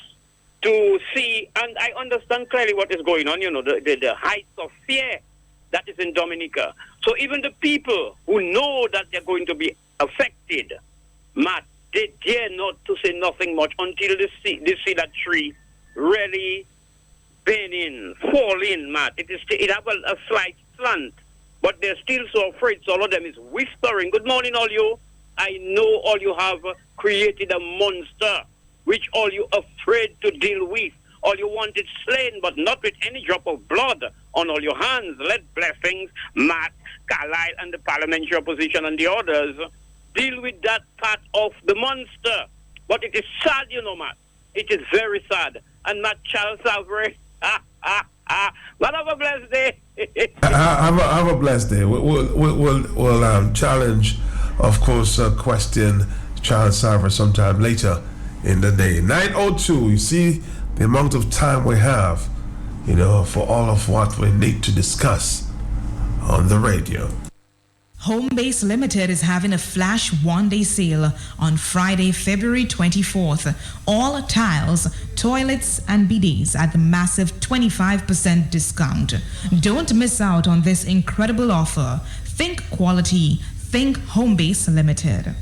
[SPEAKER 18] to see, and I understand clearly what is going on, you know, the heights of fear that is in Dominica. So even the people who know that they're going to be affected, Matt, they dare not to say nothing much until they see that tree really burning, falling, Matt. It have a slight slant, but they're still so afraid, so all of them is whispering. Good morning, all you. I know all you have created a monster, which all you afraid to deal with. All you want is slain, but not with any drop of blood on all your hands. Let blessings, Matt, Carlisle, and the parliamentary opposition and the others deal with that part of the monster. But it is sad, you know, Matt. It is very sad. And Matt Charles Salverin, but have a blessed day.
[SPEAKER 2] Have a blessed day. We'll challenge, of course, question Charles Salverin sometime later in the day. 9:02. You see the amount of time we have, you know, for all of what we need to discuss on the radio.
[SPEAKER 11] Homebase Limited is having a flash one-day sale on Friday, February 24th. All tiles, toilets, and bidets at the massive 25% discount. Don't miss out on this incredible offer. Think quality. Think Homebase Limited.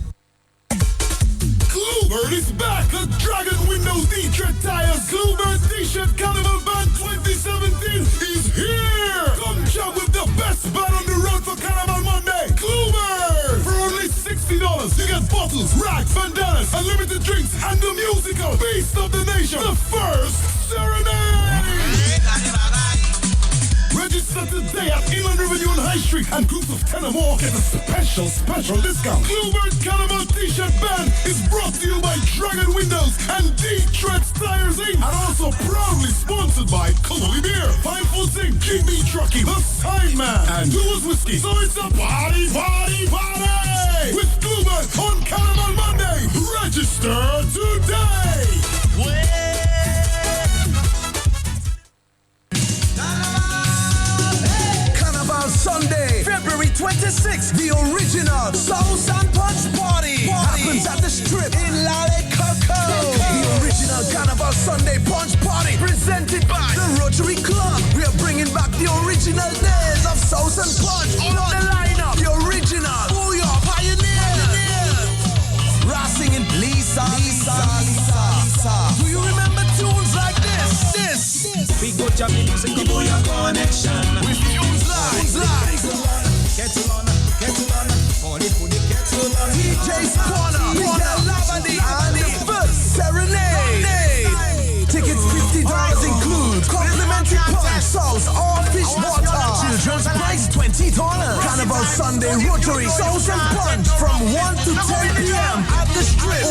[SPEAKER 4] Bluebird is back! The Dragon Windows D-Tread Tires Bluebird T-shirt Carnival Band 2017 is here! Come jump with the best band on the road for Carnival Monday! Bluebird! For only $60, you get bottles, racks, bandanas, unlimited drinks, and the musical Beast of the Nation, the first Serenade! Register today at Inland Revenue on High Street, and groups of 10 or more get a special discount. Bluebird Carnival T-shirt band is brought to you by Dragon Windows and D-Tread Tires Inc. And also proudly sponsored by Colony Beer, Fine Sing, GB Truckee, The Signman, and Lewis Whiskey. So it's a party with Bluebird on Carnival Monday. Register today.
[SPEAKER 19] Carnival Sunday, February 26th, the original Sauce and Punch Party happens at the Strip in Lale Coco. The original Carnival Sunday Punch Party presented by the Rotary Club. We are bringing back the original days of Sauce and Punch. All on the lineup, the original Booyah Pioneers. Ra singing Lisa. Do you remember tunes like this?
[SPEAKER 5] We go to music, the Booyah Connection.
[SPEAKER 19] With tunes like
[SPEAKER 5] Kettle on, party for the kettle on.
[SPEAKER 19] DJ's Corner, Miguel Lavadi, and the first Serenade. Tickets $50 include complimentary punch, sauce, or fish water. Children's price $20. Carnival Sunday Rotary Sauce and Punch from 1 to 10 p.m. at the Strip.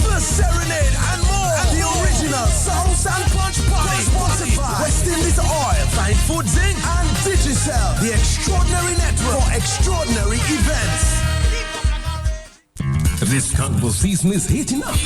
[SPEAKER 19] First Serenade and more. And the original Sauce and Punch Party sponsored by West Indies Oil, Fine Foods Inc. and Digicel, the extraordinary network for extraordinary events.
[SPEAKER 16] This carnival season is heating up.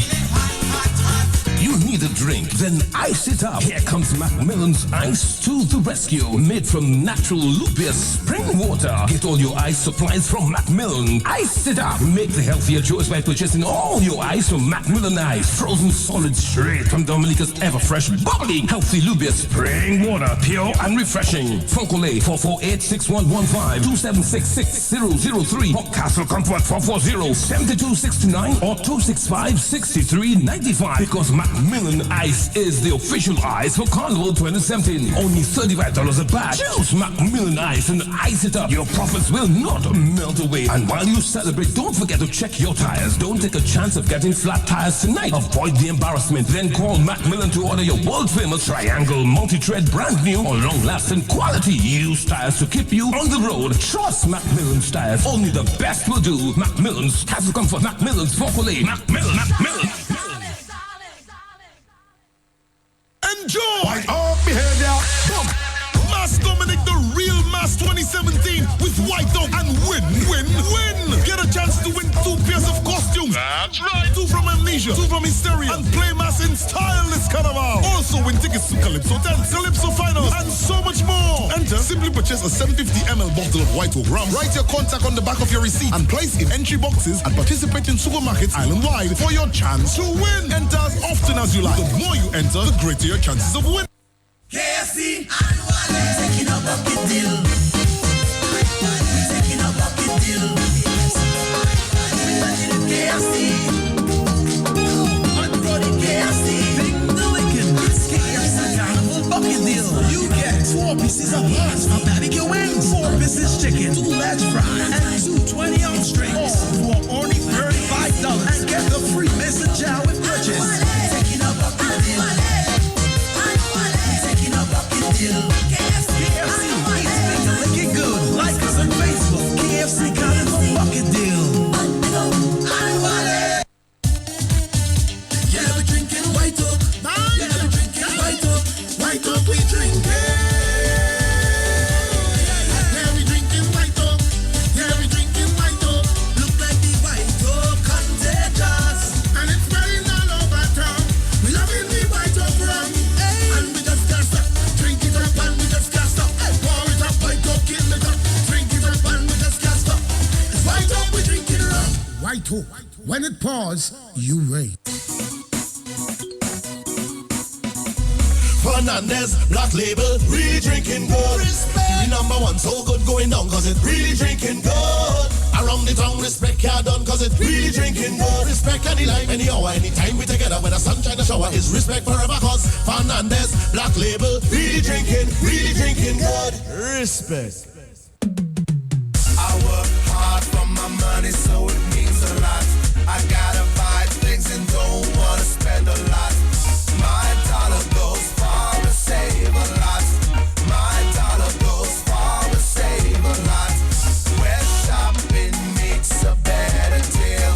[SPEAKER 16] You need a drink, then ice it up. Here comes Macmillan's Ice to the rescue. Made from natural Lupia spring water. Get all your ice supplies from Macmillan. Ice it up. Make the healthier choice by purchasing all your ice from Macmillan Ice. Frozen solid straight from Dominica's ever-fresh, bubbly, healthy Lupia spring water. Pure and refreshing. Foncolay 448-6115 276-6003. Port Castle Comfort 440-7269 or 265-6395. Because Macmillan Ice is the official ice for Carnival 2017. Only $35 a bag. Choose Macmillan Ice and ice it up. Your profits will not melt away. And while you celebrate, don't forget to check your tires. Don't take a chance of getting flat tires tonight. Avoid the embarrassment. Then call Macmillan to order your world-famous Triangle multi-tread brand new or long-lasting quality used tires to keep you on the road. Trust Macmillan's tires. Only the best will do. Macmillan's Castle Comfort. Macmillan's Foncolay. Macmillan.
[SPEAKER 4] Enjoy! White Oak behavior. Mass Dominic, the real Mass 2017 with White Oak and win. Get a chance to win 2 pairs of costumes. That's right. 2 from Amnesia, 2 from Hysteria, and play Mass in style this carnival. Also win tickets to Calypso Dance, Calypso Finals, and so much more. Enter, simply purchase a 750ml bottle of White Oak rum. Write your contact on the back of your receipt and place in entry boxes and participate in supermarkets island-wide for your chance to win. Enter as often as you like. The more you enter, the greater your chances of winning.
[SPEAKER 5] KFC, taking a bucket deal. Taking a bucket deal. KFC, unbroken KFC. Big the wicked, it's KFC Carnival bucket deal. You get 4 pieces of hearts for barbecue wings, 4 pieces chicken, 2 large fries, and 2 20-ounce drinks for only $35. And get the free mason jar with purchase. Taking a bucket deal. KFC, it's looking good. Like us on Facebook. KFC Carnival bucket deal. Yeah, we drinking White Oak. Yeah, we drinking White Oak. White Oak, we drinking. Yeah, we drinking White Oak. Yeah, we drinking White Oak. Look like the White Oak contagious, and it's spreading all over town. We loving the White Oak rum, and we just can't stop. Drink it up and we just can't stop. Pour it up, White Oak in the cup. Drink it up and we just can't stop. It's White Oak, we drink it up.
[SPEAKER 4] White Oak. When it pours, you wait.
[SPEAKER 20] Fernandez, Black Label, really drinking good. The #1 so good going down cause it really drinking good. Around the town, respect ya done cause it really drinking good. Respect any line, any hour, anytime we together when the sunshine the shower is respect forever cause Fernandez, Black Label, really drinking good. Respect.
[SPEAKER 19] I work hard for my money so it means a lot. I gotta buy things and don't wanna spend a lot. My dollar goes far to save a lot. My dollar goes far to save a lot. Where shopping makes a better deal.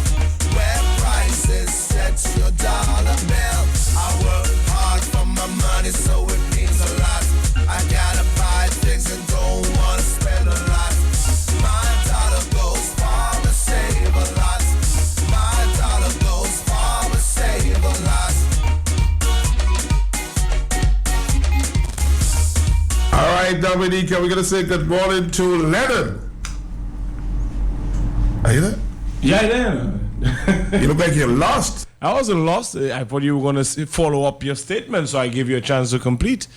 [SPEAKER 19] Where prices set your dollar bill. I work hard for my money so it means a lot. I gotta buy things and don't wanna spend
[SPEAKER 2] Dominica. We're going to say good morning to Lennon. Are you there?
[SPEAKER 21] Yeah, I am.
[SPEAKER 2] You look like you're lost.
[SPEAKER 21] I wasn't lost. I thought you were going to follow up your statement, so I gave you a chance to complete.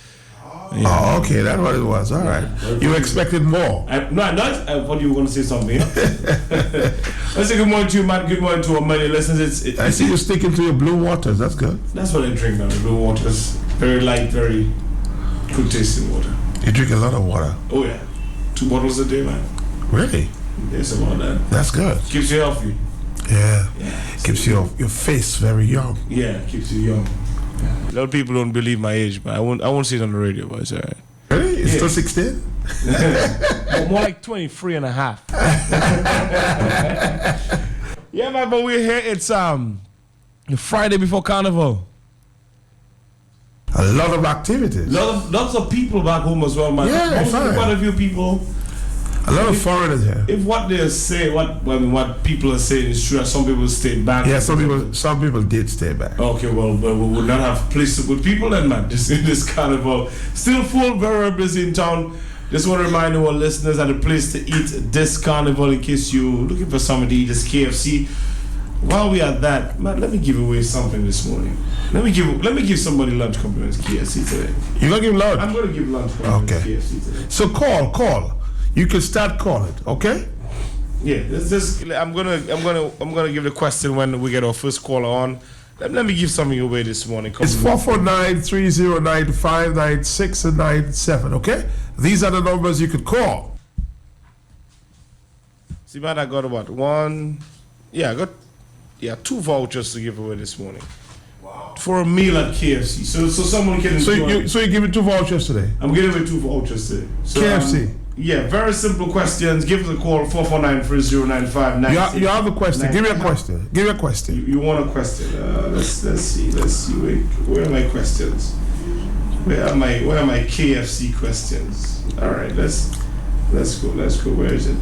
[SPEAKER 2] Yeah. Oh, okay, that's what it was. All right. You expected more.
[SPEAKER 21] I thought you were going to say something. Let's say good morning to you, Matt. Good morning to our many listeners.
[SPEAKER 2] I see you sticking to your blue waters. That's good.
[SPEAKER 21] That's what I drink, man. The blue waters. Very light, very good tasting water.
[SPEAKER 2] You drink a lot of water.
[SPEAKER 21] Oh, yeah. 2 bottles a day, man.
[SPEAKER 2] Really?
[SPEAKER 21] Yes, about that.
[SPEAKER 2] That's good.
[SPEAKER 21] Keeps you healthy.
[SPEAKER 2] Yeah. Keeps your face very young.
[SPEAKER 21] Yeah, keeps you young. Yeah. A lot of people don't believe my age, but I won't say it on the radio, but it's all right.
[SPEAKER 2] Really? It's still 16?
[SPEAKER 21] More like 23 and a half. Yeah, man, but we're here. It's the Friday before Carnival.
[SPEAKER 2] A lot of activities.
[SPEAKER 21] Lots of people back home as well, man.
[SPEAKER 2] Yeah,
[SPEAKER 21] quite a few people.
[SPEAKER 2] A lot of foreigners here.
[SPEAKER 21] If what they say, what people are saying is true, some people stayed back.
[SPEAKER 2] Yeah, some people did stay back.
[SPEAKER 21] Okay, well, we would not have place to put people then, man. This in this carnival, still full, very busy in town. Just want to remind our listeners that the place to eat this carnival, in case you're looking for something to eat, is KFC. While we are at that, man, let me give away something this morning. Let me give somebody lunch compliments KFC today.
[SPEAKER 2] You're gonna give lunch?
[SPEAKER 21] I'm gonna give lunch compliments KFC today.
[SPEAKER 2] So call. You can start calling, okay?
[SPEAKER 21] Yeah, I'm gonna give the question when we get our first caller on. Let me give something away this morning.
[SPEAKER 2] It's 449-309-596 and 97, okay? These are the numbers you could call.
[SPEAKER 21] See, man, I got about I got 2 vouchers to give away this morning. Wow. For a meal at KFC. So someone can enjoy.
[SPEAKER 2] So you give me 2 vouchers today?
[SPEAKER 21] I'm giving away 2 vouchers today. So,
[SPEAKER 2] KFC.
[SPEAKER 21] Yeah, very simple questions. Give us a call, 449-3095-96.
[SPEAKER 2] You have a question. Give me a question. Give me a question.
[SPEAKER 21] You want a question? Let's see. Wait, where are my questions? Where are my KFC questions? All right, let's go. Where is it?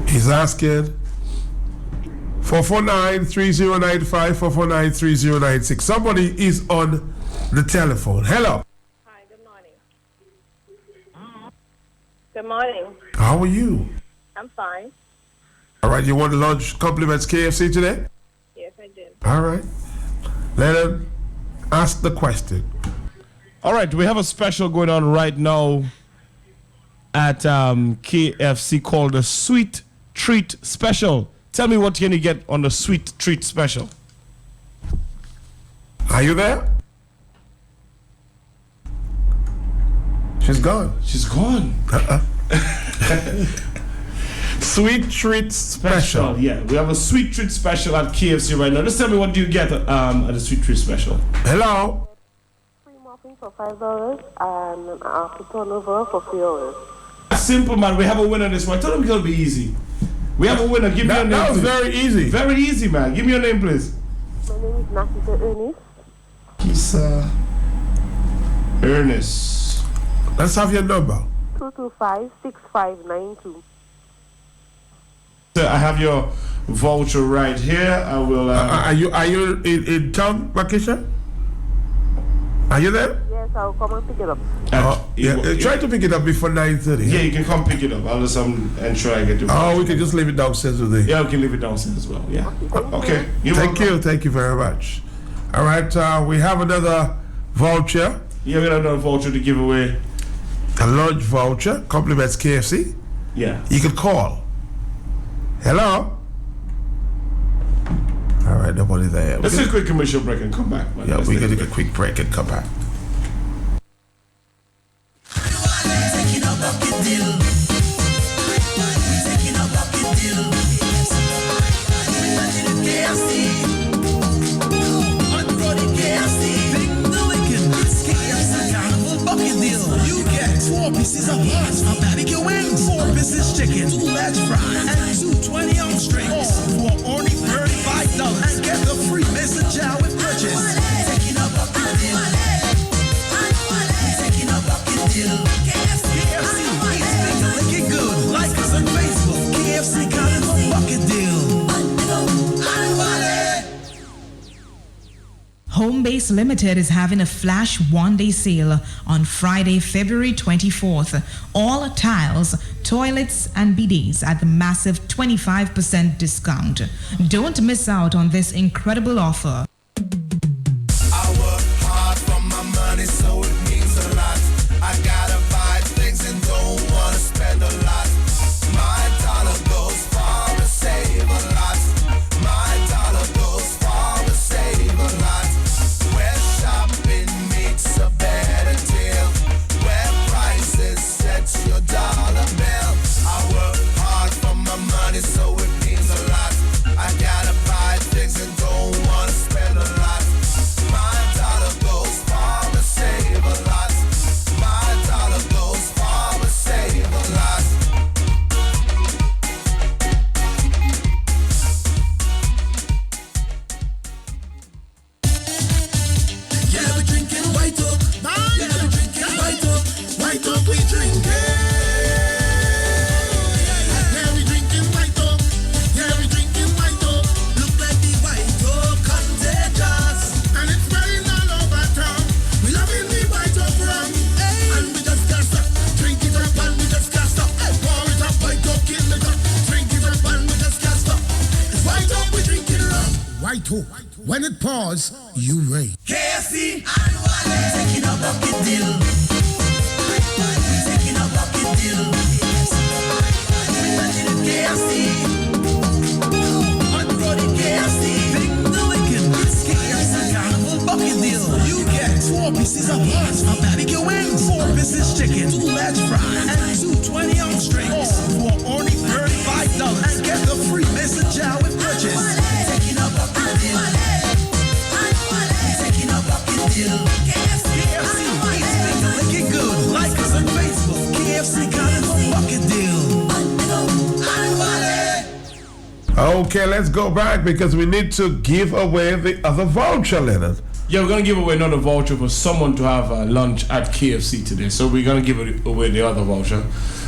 [SPEAKER 2] He's asking 449-3095, 449-3096. Somebody is on the telephone. Hello.
[SPEAKER 22] Good morning.
[SPEAKER 2] How are you?
[SPEAKER 22] I'm fine.
[SPEAKER 2] All right, you want lunch compliments KFC today?
[SPEAKER 22] Yes, I did.
[SPEAKER 2] All right. Let him ask the question.
[SPEAKER 21] All right, we have a special going on right now at KFC called the Sweet Treat Special. Tell me, what can you get on the Sweet Treat Special?
[SPEAKER 2] Are you there? She's gone.
[SPEAKER 21] She's gone.
[SPEAKER 2] Sweet Treat Special.
[SPEAKER 21] Yeah, we have a Sweet Treat Special at KFC right now. Just tell me, what do you get at the Sweet Treat Special?
[SPEAKER 2] Hello.
[SPEAKER 22] Free muffin for $5 and after turnover for $3.
[SPEAKER 21] Simple, man. We have a winner this one. Tell them it's gonna be easy. We have a winner. Give me your name.
[SPEAKER 2] That was
[SPEAKER 21] please.
[SPEAKER 2] very easy.
[SPEAKER 21] Very easy, man. Give me your name, please.
[SPEAKER 22] My name is Nakita Ernest.
[SPEAKER 21] Kisa Ernest.
[SPEAKER 2] Let's have your number.
[SPEAKER 22] 225-6592.
[SPEAKER 21] So I have your voucher right here. I will.
[SPEAKER 2] Are you in town, Makisha? Are you there?
[SPEAKER 22] Yes, I'll come and pick it up.
[SPEAKER 2] Try to pick it up before 9:30.
[SPEAKER 21] Yeah, you can come pick it up. I'll just ensure I get the voucher.
[SPEAKER 2] Oh, we can just leave it downstairs with you.
[SPEAKER 21] Yeah, we can leave it downstairs as well. Yeah. Okay.
[SPEAKER 2] Thank you very much. All right, we have another voucher.
[SPEAKER 21] Yeah, we have another voucher to give away.
[SPEAKER 2] A lunch voucher, compliments KFC.
[SPEAKER 21] Yeah.
[SPEAKER 2] You can call. Hello. All right, nobody there.
[SPEAKER 21] Let's take a quick commercial break and come back, man.
[SPEAKER 2] Yeah, we're gonna take a quick break and come back.
[SPEAKER 19] Pieces of hearts, a barbecue wings, 4 pieces chicken, 2 large fries, and 2 20-ounce drinks for only $35. And get the free mason jar with purchase. Taking a bucket deal. Taking a bucket deal. KFC, it's bigger, looking good. Like us on Facebook. KFC Carnival Bucket Deal.
[SPEAKER 11] Home Place Limited is having a flash one-day sale on Friday, February 24th. All tiles, toilets, and bidets at the massive 25% discount. Don't miss out on this incredible offer.
[SPEAKER 4] I work hard for my money, so it means a lot. I gotta buy things and don't wanna spend a lot. My dollar goes far to save a lot. My dollar goes far to save a lot. Where shopping makes a better deal. Where prices set your dollar bill. I work hard for my money, so it means a lot. I gotta buy things and don't wanna spend a lot. My dollar goes far to save a lot. My dollar goes far to save a lot.
[SPEAKER 5] Yeah, we drinking white oak. Yeah, we drinking white oak. White oak, we drinking. Yeah, we drinking white oak. Yeah, we drinking white oak. Look like the white oak contagious, and it's spreading all over town. We loving the white oak rum, and we just can't stop. Drink it up and we just can't stop. Pour it up, white oak in the cup. Drink it up and we just can't stop. It's white oak, we drinking rum. White oak. When it pours, you rate.
[SPEAKER 4] KFC, taking a bucket deal. Taking a bucket deal. KFC, unroaded KFC. Big the wicked, it's KFC Carnival bucket deal. You get 4 pieces of hearts from barbecue wings, 4 pieces chicken, 2 large fries, and 2 20-ounce drinks for only $35. And get the free mason jar with purchase. Taking a bucket deal. KFC, it's looking good. Like us on Facebook. KFC Carnival Bucket Deal.
[SPEAKER 2] Okay, let's go back because we need to give away the other voucher, Leonard.
[SPEAKER 21] Yeah, we're going to give away another voucher for someone to have lunch at KFC today. So we're going to give away the other voucher.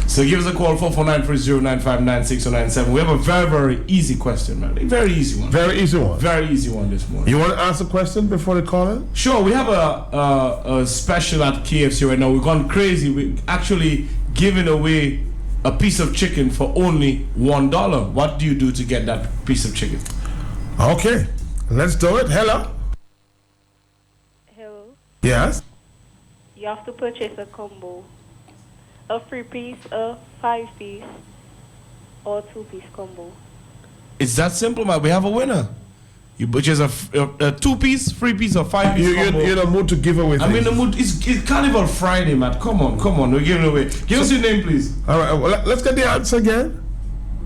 [SPEAKER 21] So give us a call, 449-30959697. We have a very, very easy question, man. A very easy one.
[SPEAKER 2] Very easy one.
[SPEAKER 21] Very easy one this morning.
[SPEAKER 2] You want to ask a question before they call in?
[SPEAKER 21] Sure. We have a special at KFC right now. We've gone crazy. We're actually giving away a piece of chicken for only $1. What do you do to get that piece of chicken?
[SPEAKER 2] Okay, let's do it. Hello?
[SPEAKER 22] Hello.
[SPEAKER 2] Yes?
[SPEAKER 22] You have to purchase a combo. A 3-piece, a 5-piece, or 2-piece combo.
[SPEAKER 21] It's that simple, man. We have a winner. You purchase a 2-piece, 3-piece, or 5-piece combo.
[SPEAKER 2] You're in the mood to give away things.
[SPEAKER 21] I'm in the mood. It's Carnival Friday, man. Come on. We're giving away. Give us your name, please.
[SPEAKER 2] All right, well, let's get the answer again.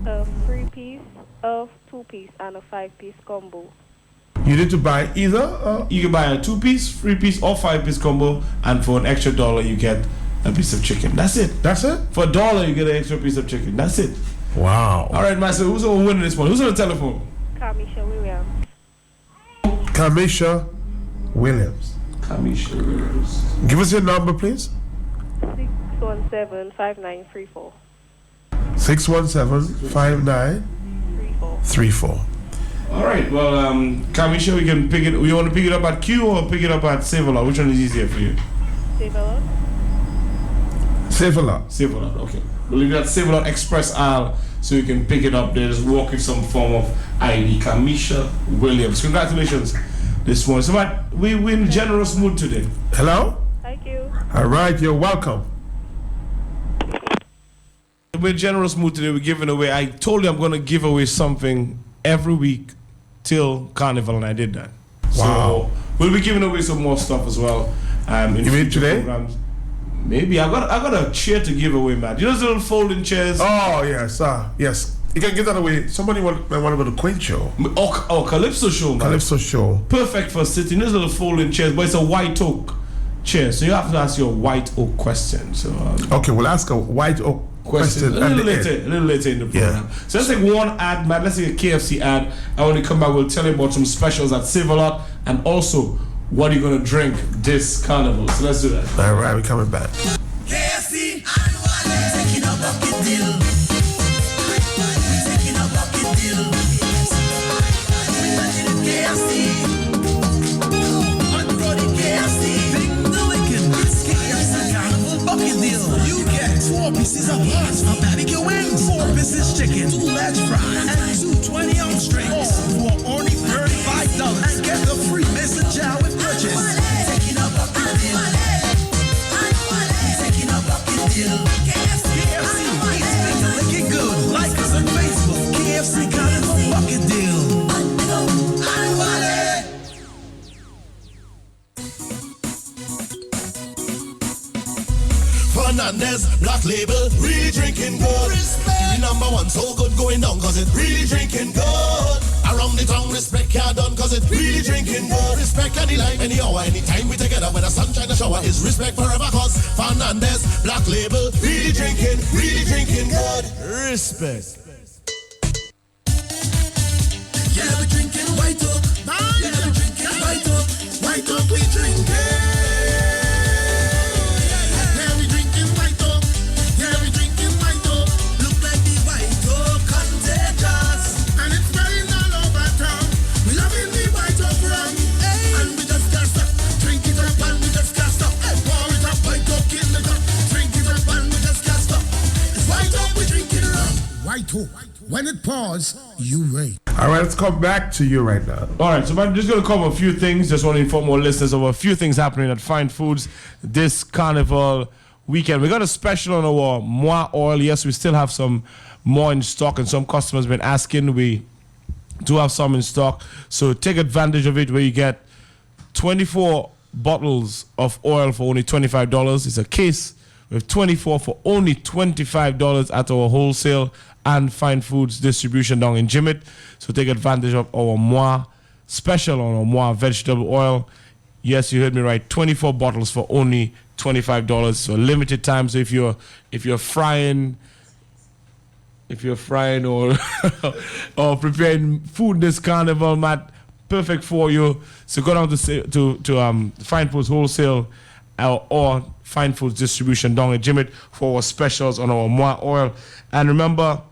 [SPEAKER 22] A 3-piece, a 2-piece, and a 5-piece combo.
[SPEAKER 2] You need to buy either?
[SPEAKER 21] You can buy a 2-piece, 3-piece, or 5-piece combo, and for an extra $1, you get a piece of chicken. That's it.
[SPEAKER 2] That's it?
[SPEAKER 21] For $1, you get an extra piece of chicken. That's it.
[SPEAKER 2] Wow.
[SPEAKER 21] All right, Master. Who's going to win this one? Who's on the telephone?
[SPEAKER 22] Kamisha Williams.
[SPEAKER 2] Kamisha Williams.
[SPEAKER 21] Kamisha Williams.
[SPEAKER 2] Give us your number, please.
[SPEAKER 22] 617-5934.
[SPEAKER 2] 617-5934.
[SPEAKER 21] All right. Well, Kamisha, we can pick it. We want to pick it up at Q or pick it up at Save-A-Lot? Which one is easier for you?
[SPEAKER 22] Save-A-Lot.
[SPEAKER 2] Save-A-Lot.
[SPEAKER 21] Save-A-Lot. Okay. We'll leave that Save-A-Lot Express aisle so you can pick it up there. Just walk in some form of ID. Kamisha Williams. Congratulations this morning. So, Matt, we're in a generous mood today.
[SPEAKER 2] Hello?
[SPEAKER 22] Thank you.
[SPEAKER 2] All right, you're welcome.
[SPEAKER 21] We're in a generous mood today. We're giving away. I told you I'm going to give away something every week till Carnival, and I did that.
[SPEAKER 2] Wow.
[SPEAKER 21] So we'll be giving away some more stuff as well. In
[SPEAKER 2] You mean today?
[SPEAKER 21] programs. Maybe I got a chair to give away, man. You know those little folding chairs?
[SPEAKER 2] Oh yes, yes. You can give that away. Somebody might want to go to Queen Show.
[SPEAKER 21] Oh, Calypso Show, man.
[SPEAKER 2] Calypso Show.
[SPEAKER 21] Perfect for sitting. Those little folding chairs, but it's a white oak chair, so you have to ask your white oak question. So
[SPEAKER 2] okay, we'll ask a white oak question
[SPEAKER 21] a little later in the program.
[SPEAKER 2] Yeah.
[SPEAKER 21] So let's take one ad, man. Let's take a KFC ad. And when we come back, we'll tell you about some specials at Save-A-Lot and also what are you going to drink this Carnival. So let's do that.
[SPEAKER 2] All right, we're coming back.
[SPEAKER 4] KFC, taking a bucket deal. Taking a bucket deal. KFC, unroaded
[SPEAKER 19] Mrs. Chicken, 2 large fries, and 2 20-ounce drinks for only $35. And get the free Mesa jar with purchase. Taking a bucket deal. Taking a bucket deal. KFC, it's looking good. Like us on Facebook. KFC Carnival Bucket Deal.
[SPEAKER 20] Fernandez, Black Label, really drinking good. The number one, so good going down, cause it really drinking good. Around the town, respect can't done, cause it really drinking good. Respect any line, any hour, anytime we together, when the sunshine, the shower is respect forever, cause Fernandez, Black Label, really drinking good. Respect.
[SPEAKER 5] Yeah, we drinking white oak. Yeah, we drinking white oak. White oak, we drinking. When it pours, you wait.
[SPEAKER 2] All right, let's come back to you right now.
[SPEAKER 21] All right, so I'm just going to cover a few things. Just want to inform our listeners of a few things happening at Fine Foods this carnival weekend. We got a special on our Moi oil. Yes, we still have some more in stock, and some customers have been asking. We do have some in stock, so take advantage of it, where you get 24 bottles of oil for only $25. It's a case with 24 for only $25 at our wholesale and Fine Foods distribution down in Jimmet. So take advantage of our Moi special on our Moi vegetable oil. Yes, you heard me right. 24 bottles for only $25. So limited time. So if you're frying or or preparing food this carnival, Matt, perfect for you. So go down to Fine Foods wholesale or Fine Foods distribution down in Jimmet for our specials on our Moi oil. And remember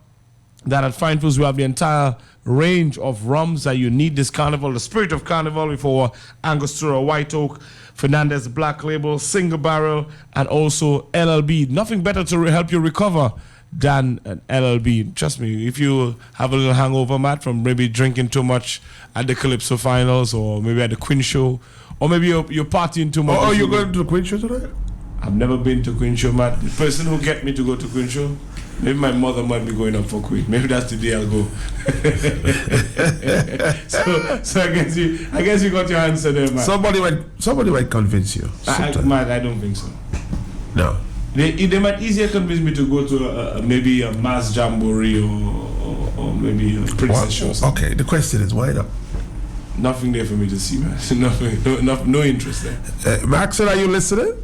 [SPEAKER 21] that at Fine Foods we have the entire range of rums that you need this carnival. The spirit of carnival with our Angostura White Oak, Fernandez Black Label, Single Barrel, and also LLB. Nothing better to help you recover than an LLB. Trust me, if you have a little hangover, Matt, from maybe drinking too much at the Calypso Finals, or maybe at the Queen Show, or maybe you're partying too much.
[SPEAKER 2] Oh, you're going to the Queen Show today?
[SPEAKER 21] I've never been to Queen Show, Matt. The person who get me to go to Queen Show, maybe my mother might be going up for Queen. Maybe that's the day I'll go. so I guess you got your answer there, Matt.
[SPEAKER 2] Somebody might convince you.
[SPEAKER 21] Matt, I don't think so.
[SPEAKER 2] No.
[SPEAKER 21] They might easier convince me to go to maybe a mass jamboree or maybe a princess show.
[SPEAKER 2] Okay, the question is, why not?
[SPEAKER 21] Nothing there for me to see, man. No interest there.
[SPEAKER 2] Maxon, are you listening?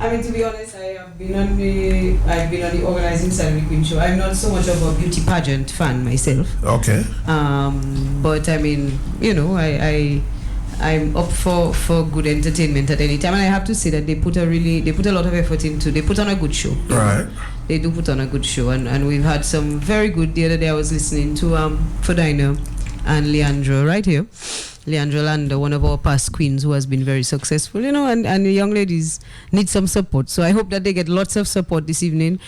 [SPEAKER 1] I mean, to be honest, I've been on the organizing side of the Queen Show. I'm not so much of a beauty pageant fan myself.
[SPEAKER 2] Okay.
[SPEAKER 1] But I mean, you know, I'm up for good entertainment at any time, and I have to say that they put a lot of effort into. They put on a good show.
[SPEAKER 2] Right.
[SPEAKER 1] They do put on a good show, and we've had some very good. The other day I was listening to Fodina and Leandro right here. Leandro Landa, one of our past queens who has been very successful, you know, and the young ladies need some support. So I hope that they get lots of support this evening.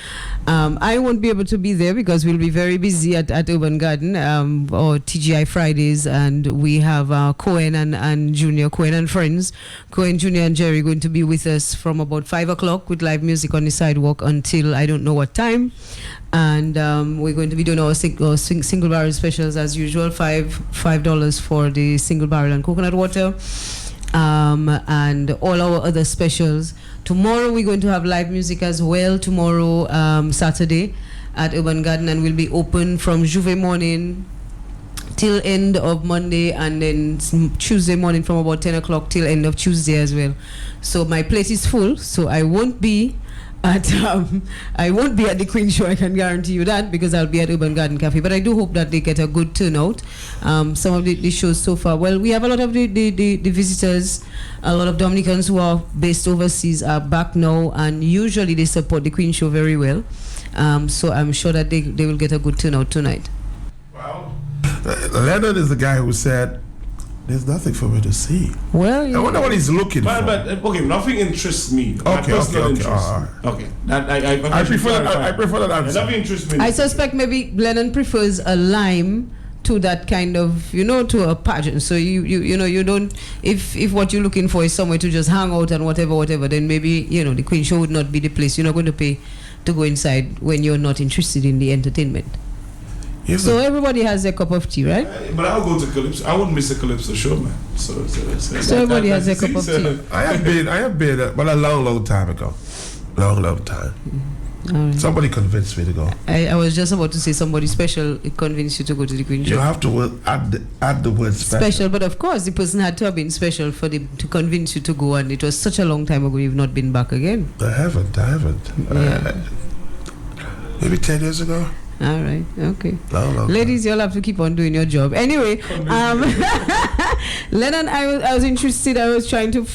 [SPEAKER 1] I won't be able to be there because we'll be very busy at Urban Garden or TGI Fridays, and we have Cohen and Junior, Cohen and friends, Cohen, Junior and Jerry going to be with us from about 5 o'clock with live music on the sidewalk until I don't know what time. And we're going to be doing our single barrel specials as usual, $5 for the single barrel and coconut water, and all our other specials. Tomorrow we're going to have live music as well. Tomorrow, Saturday, at Urban Garden, and we'll be open from Juve morning till end of Monday, and then Tuesday morning from about 10 o'clock till end of Tuesday as well. So my plate is full, so I won't be at the Queen Show, I can guarantee you that, because I'll be at Urban Garden Cafe. But I do hope that they get a good turnout. Some of the shows so far, well, we have a lot of the visitors, a lot of Dominicans who are based overseas are back now, and usually they support the Queen Show very well. So I'm sure that they will get a good turnout tonight.
[SPEAKER 2] Well, Leonard is the guy who said There's nothing for me to see.
[SPEAKER 1] Well,
[SPEAKER 2] I wonder what he's looking for.
[SPEAKER 21] But okay, nothing interests me. My
[SPEAKER 2] Okay,
[SPEAKER 21] personal
[SPEAKER 2] okay,
[SPEAKER 21] interest.
[SPEAKER 2] all right.
[SPEAKER 21] Okay. That I
[SPEAKER 2] prefer that answer.
[SPEAKER 21] Nothing interests me.
[SPEAKER 1] I suspect maybe Lennon prefers a lime to that kind of, to a pageant. So you don't, if what you're looking for is somewhere to just hang out and whatever, then maybe, the Queen Show would not be the place. You're not going to pay to go inside when you're not interested in the entertainment.
[SPEAKER 2] Yes,
[SPEAKER 1] so everybody has their cup of tea, right?
[SPEAKER 21] But I'll go to Calypso. I wouldn't miss a Calypso show, man. So
[SPEAKER 1] everybody has their cup of tea.
[SPEAKER 2] I have been, but a long time ago. Long time.
[SPEAKER 1] Right.
[SPEAKER 2] Somebody convinced me to go.
[SPEAKER 1] I was just about to say somebody special convinced you to go to the Queen Show.
[SPEAKER 2] You have to add the word special.
[SPEAKER 1] But of course, the person had to have been special for them to convince you to go, and it was such a long time ago. You've not been back again.
[SPEAKER 2] I haven't.
[SPEAKER 1] Yeah.
[SPEAKER 2] Maybe 10 years ago.
[SPEAKER 1] All right. Okay.
[SPEAKER 2] Long
[SPEAKER 1] Ladies, you'll have to keep on doing your job. Anyway, Lennon, I was interested. I was trying to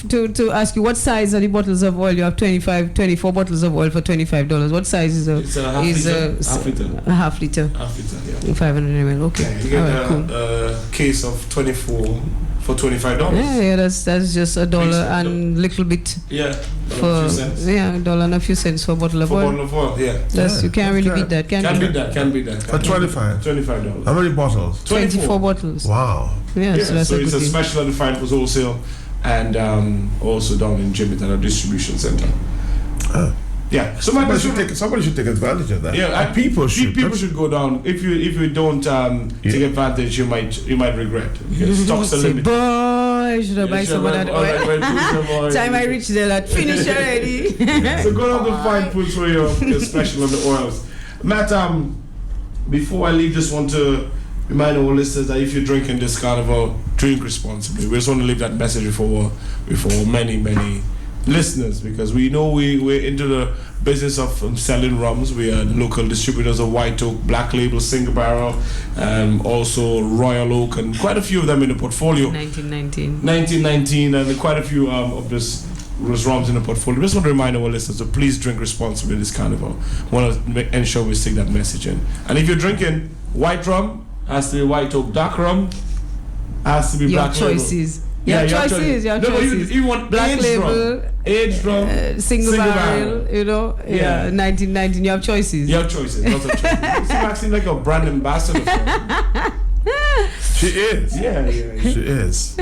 [SPEAKER 1] ask you, what size are the bottles of oil? You have 24 bottles of oil for $25. What size is a?
[SPEAKER 21] It's a half liter.
[SPEAKER 1] A half liter.
[SPEAKER 21] Half liter, yeah.
[SPEAKER 1] 500 ml. Okay.
[SPEAKER 21] You get
[SPEAKER 1] all right, cool.
[SPEAKER 21] a case of 24 for $25.
[SPEAKER 1] Yeah, that's just $1 and little bit.
[SPEAKER 21] Yeah.
[SPEAKER 1] For
[SPEAKER 21] a few cents.
[SPEAKER 1] $1 and a few cents for a bottle of oil.
[SPEAKER 21] For a bottle of oil, yeah.
[SPEAKER 1] You can't really beat that, can you?
[SPEAKER 21] Can beat that.
[SPEAKER 2] For
[SPEAKER 21] $25.
[SPEAKER 2] How many bottles?
[SPEAKER 1] 24 bottles.
[SPEAKER 2] Wow.
[SPEAKER 1] Yeah, so that's
[SPEAKER 21] it's a
[SPEAKER 1] deal.
[SPEAKER 21] special and fine for wholesale, and also down in Jibbit at a distribution center. Yeah,
[SPEAKER 2] somebody should take advantage of that.
[SPEAKER 21] Yeah, people should go down. If you don't take advantage, you might regret, because stocks are limited.
[SPEAKER 1] Boy, I should have buy some of that oil. Time I reach there, that finish already.
[SPEAKER 21] So go down to Fine Foods for your special on the oils. Matt, before I leave, just want to remind our listeners that if you're drinking this carnival, drink responsibly. We just want to leave that message before many listeners, because we know we're into the business of selling rums. We are local distributors of White Oak, Black Label, Single Barrel, also Royal Oak, and quite a few of them in the portfolio. 1919, and quite a few of those rums in the portfolio. We just want to remind our listeners to please drink responsibly this carnival. We want to ensure we stick that message in. And if you're drinking white rum, has to be White Oak. Dark rum has to be Black Label.
[SPEAKER 1] Your choices.
[SPEAKER 21] No, you want
[SPEAKER 1] Black Label,
[SPEAKER 21] aged rum,
[SPEAKER 1] single barrel. 1919. You have choices.
[SPEAKER 21] You have choices. Lots of choices. She might seem like a brand ambassador.
[SPEAKER 2] She is.
[SPEAKER 21] Yeah.
[SPEAKER 2] She is.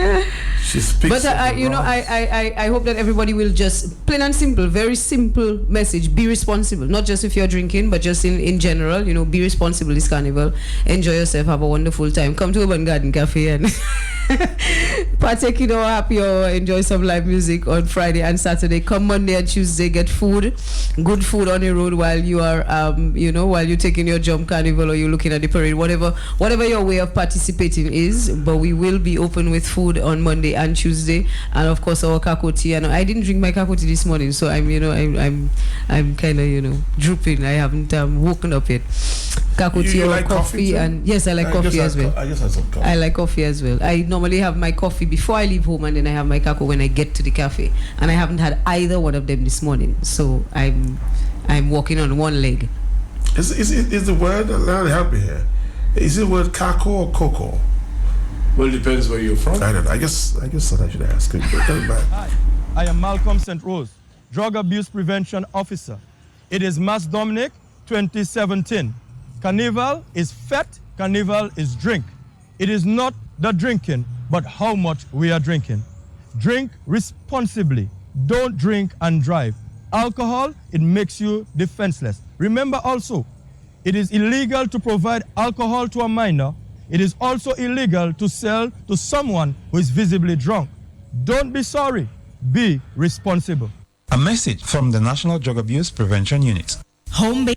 [SPEAKER 2] She speaks.
[SPEAKER 1] But I hope that everybody will just, plain and simple, very simple message: be responsible. Not just if you're drinking, but just in general. Be responsible this carnival. Enjoy yourself. Have a wonderful time. Come to Urban Garden Cafe and partake in our happy hour. Enjoy some live music on Friday and Saturday. Come Monday and Tuesday. Get food, good food on the road while you are, while you're taking your jump carnival or you're looking at the parade. Whatever your way of participating is, but we will be open with food on Monday and Tuesday, and of course our kakao tea. And I didn't drink my kakao tea this morning, so I'm kind of drooping. I haven't woken up yet. Kakao tea or
[SPEAKER 2] like coffee
[SPEAKER 1] and yes, I like coffee as well.
[SPEAKER 2] I just had some coffee.
[SPEAKER 1] I like coffee as well. I normally have my coffee before I leave home, and then I have my kakao when I get to the cafe. And I haven't had either one of them this morning, so I'm walking on one leg.
[SPEAKER 2] Is the word? Let me help you here. Is it the word kakao or cocoa?
[SPEAKER 21] Well, it depends where you're from.
[SPEAKER 2] I don't know. I guess that I should ask.
[SPEAKER 12] Hi, I am Malcolm St. Rose, Drug Abuse Prevention Officer. It is Mass Dominic 2017. Carnival is fete, carnival is drink. It is not the drinking, but how much we are drinking. Drink responsibly. Don't drink and drive. Alcohol, it makes you defenseless. Remember also, it is illegal to provide alcohol to a minor. It is also illegal to sell to someone who is visibly drunk. Don't be sorry. Be responsible.
[SPEAKER 13] A message from the National Drug Abuse Prevention Unit.
[SPEAKER 14] Home base.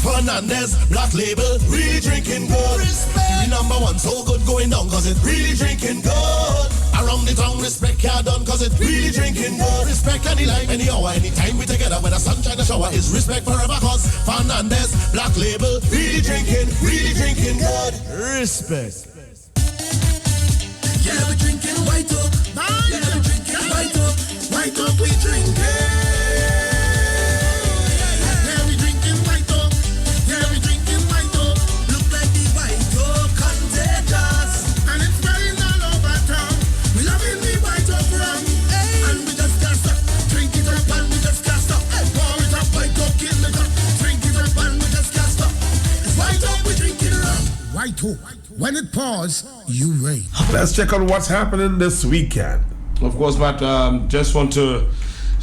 [SPEAKER 20] Fernandez, Black Label, really drinking good. The number one, so good going down, cause it really drinking good. Around the town, respect ya done, cause it really drinking good. Respect any life, any hour, anytime we together, when the sunshine the shower is respect forever, cause Fernandez, Black Label, really drinking good. Respect.
[SPEAKER 5] Yeah, we drinking White Oak. Yeah, we drinking White Oak. White Oak, we drinking. Yeah, we drinking White Oak. Yeah, we drinking White Oak. Look like the White Oak.
[SPEAKER 20] When it pours, you wait.
[SPEAKER 2] Let's check on what's happening this weekend.
[SPEAKER 21] Of course, Matt, just want to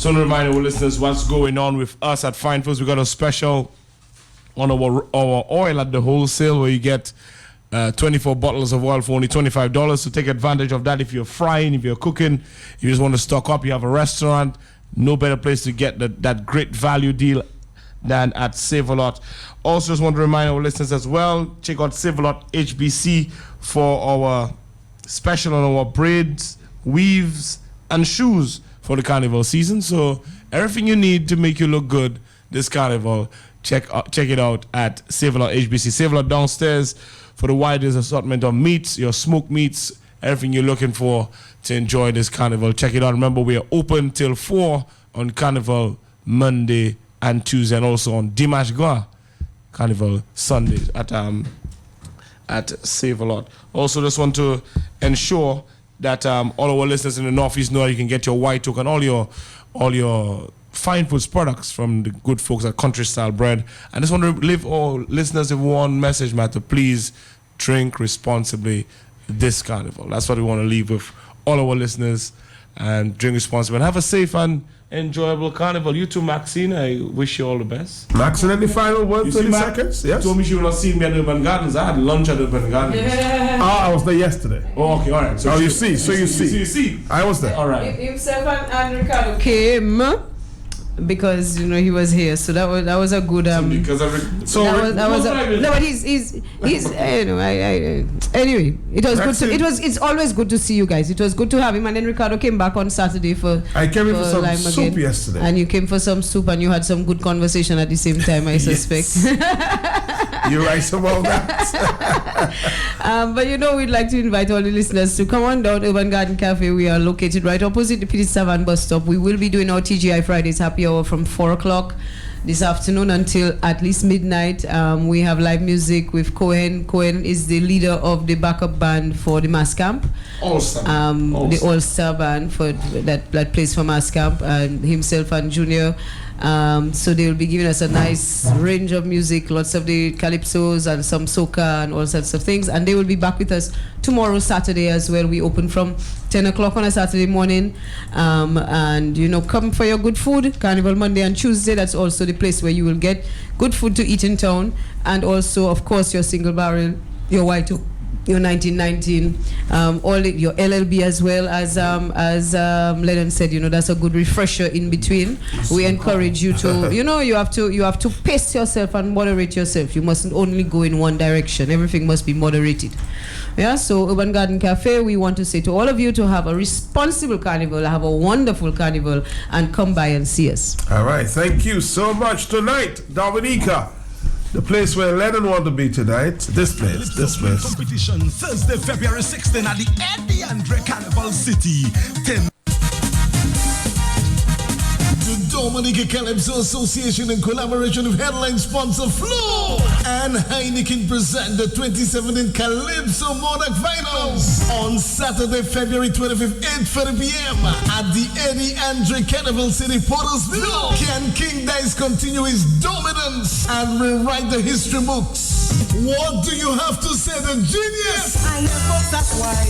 [SPEAKER 21] remind our listeners what's going on with us at Fine Foods. We got a special on our oil at the wholesale where you get 24 bottles of oil for only $25. So take advantage of that if you're frying, if you're cooking, if you just want to stock up, you have a restaurant, no better place to get that great value deal than at Save-A-Lot. Also, just want to remind our listeners as well, check out Save-A-Lot HBC for our special on our braids, weaves, and shoes for the carnival season. So everything you need to make you look good this carnival, check it out at Save-A-Lot HBC. Save-A-Lot downstairs for the widest assortment of meats, your smoked meats, everything you're looking for to enjoy this carnival. Check it out. Remember, we are open till 4 on Carnival Monday and Tuesday, and also on Dimanche Gras Carnival Sundays at Save-A-Lot. Also, just want to ensure that all our listeners in the Northeast know you can get your white oak and all your Fine Foods products from the good folks at Country Style Bread. I just want to leave all listeners with one message, Matt, to please drink responsibly this carnival. That's what we want to leave with all our listeners, and drink responsibly and have a safe and enjoyable carnival. You too, Maxine, I wish you all the best.
[SPEAKER 2] Maxine, any final words, 30 seconds? Yes.
[SPEAKER 21] You told me she would not see me at Urban Gardens. I had lunch at Urban Gardens.
[SPEAKER 2] Yeah. I was there yesterday.
[SPEAKER 21] Oh, okay, all right. So
[SPEAKER 2] you see. I was there.
[SPEAKER 21] All right.
[SPEAKER 1] Himself and Ricardo came because he was here, so that was a good but he's anyway, it was good to, it's always good to see you guys. It was good to have him, and then Ricardo came back on Saturday
[SPEAKER 2] I came in for some soup
[SPEAKER 1] again.
[SPEAKER 2] Yesterday,
[SPEAKER 1] and you came for some soup, and you had some good conversation at the same time, I suspect.
[SPEAKER 2] You're right about that.
[SPEAKER 1] But we'd like to invite all the listeners to come on down Urban Garden Cafe. We are located right opposite the Petit Savan bus stop. We will be doing our TGI Fridays happy hour from 4 o'clock this afternoon until at least midnight. We have live music with Cohen. Cohen is the leader of the backup band for the Mass Camp. The All-Star band for that plays for Mass Camp, and himself and Junior. So they will be giving us a nice range of music, lots of the calypsos and some soca and all sorts of things. And they will be back with us tomorrow, Saturday as well. We open from 10 o'clock on a Saturday morning. And come for your good food. Carnival Monday and Tuesday, that's also the place where you will get good food to eat in town. And also, of course, your single barrel, your white oak, your 1919, your LLB as well, as Lennon said, that's a good refresher in between. We encourage you to, you have to pace yourself and moderate yourself. You mustn't only go in one direction. Everything must be moderated. Yeah, so Urban Garden Cafe, we want to say to all of you to have a responsible carnival, have a wonderful carnival, and come by and see us.
[SPEAKER 2] All right, thank you so much. Tonight, Dominica, the place where Lennon want to be tonight. This place.
[SPEAKER 4] Competition Thursday, February 16 at the Eddie Andre Carnival City. The Dominica Calypso Association, in collaboration with headline sponsor Flo and Heineken, present the 2017 Calypso Modak Finals on Saturday, February 25th, 8:30 p.m. at the Eddie Andre Carnival City, Portersville. Can King Dice continue his dominance and rewrite the history books? What do you have to say, the genius?
[SPEAKER 5] I have that's why.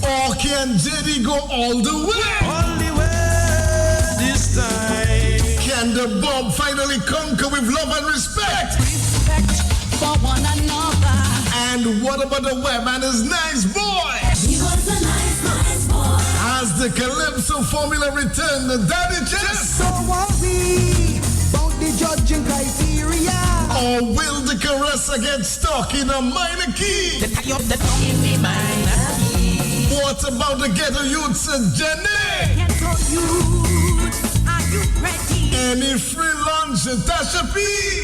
[SPEAKER 4] Or can JD go all the way?
[SPEAKER 5] All the way this time.
[SPEAKER 4] Can the bomb finally conquer with love and respect?
[SPEAKER 5] Respect for one another.
[SPEAKER 4] And what about the web and his nice boy?
[SPEAKER 5] He was a nice boy.
[SPEAKER 4] Has the Calypso formula returned the daddy chest?
[SPEAKER 5] So are we about the judging criteria?
[SPEAKER 4] Or will the Caressa get stuck in a minor key?
[SPEAKER 5] The tie up the tongue in the minor key.
[SPEAKER 4] What about the ghetto youths and Jenny?
[SPEAKER 5] Ghetto youths, are you ready?
[SPEAKER 4] Any free lunch at Tasha P?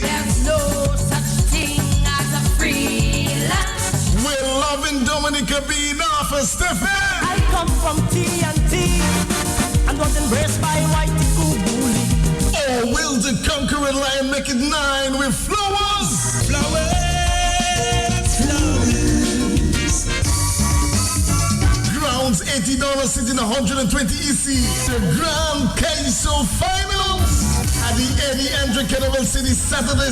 [SPEAKER 5] There's no such thing as a free lunch.
[SPEAKER 4] We're loving Dominica being off a Stephen.
[SPEAKER 5] I come from TNT and was embraced by Whitey Kubuli.
[SPEAKER 4] Or will the conquering lion make it 9 with flowers?
[SPEAKER 5] Flowers.
[SPEAKER 4] Grounds $80, sitting 120 EC. The Grand Queso Finals.
[SPEAKER 20] at the Eddie Andrew Carnival City, Saturday,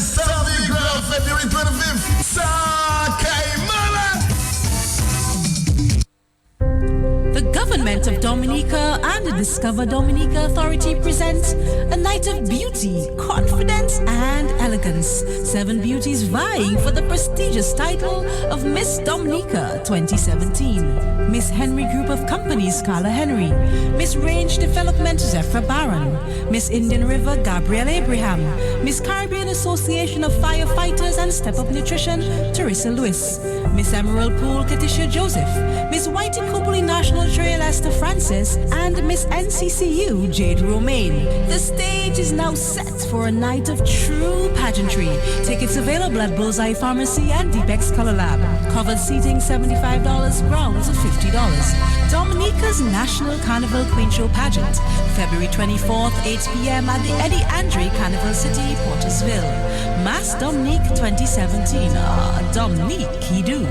[SPEAKER 20] February 25th. Sakaimala!
[SPEAKER 3] The government of Dominica and the Discover Dominica Authority present a night of beauty, confidence, and elegance. 7 beauties vying for the prestigious title of Miss Dominica 2017. Miss Henry Group of Companies, Carla Henry. Miss Range Development, Zephyr Barron. Miss Indian River, Gabrielle Abraham. Miss Caribbean Association of Firefighters and Step Up Nutrition, Teresa Lewis. Miss Emerald Pool, Katisha Joseph. Miss Whitey Copley National Trail, Esther Francis, and Miss NCCU, Jade Romaine. The stage is now set for a night of true pageantry. Tickets available at Bullseye Pharmacy and Deepex Color Lab. Covered seating $75, grounds of $50. Dominica's National Carnival Queen Show Pageant, February 24th, 8 p.m. at the Eddie Andre Carnival City, Portersville. Mass Dominique 2017. Dominique, he do.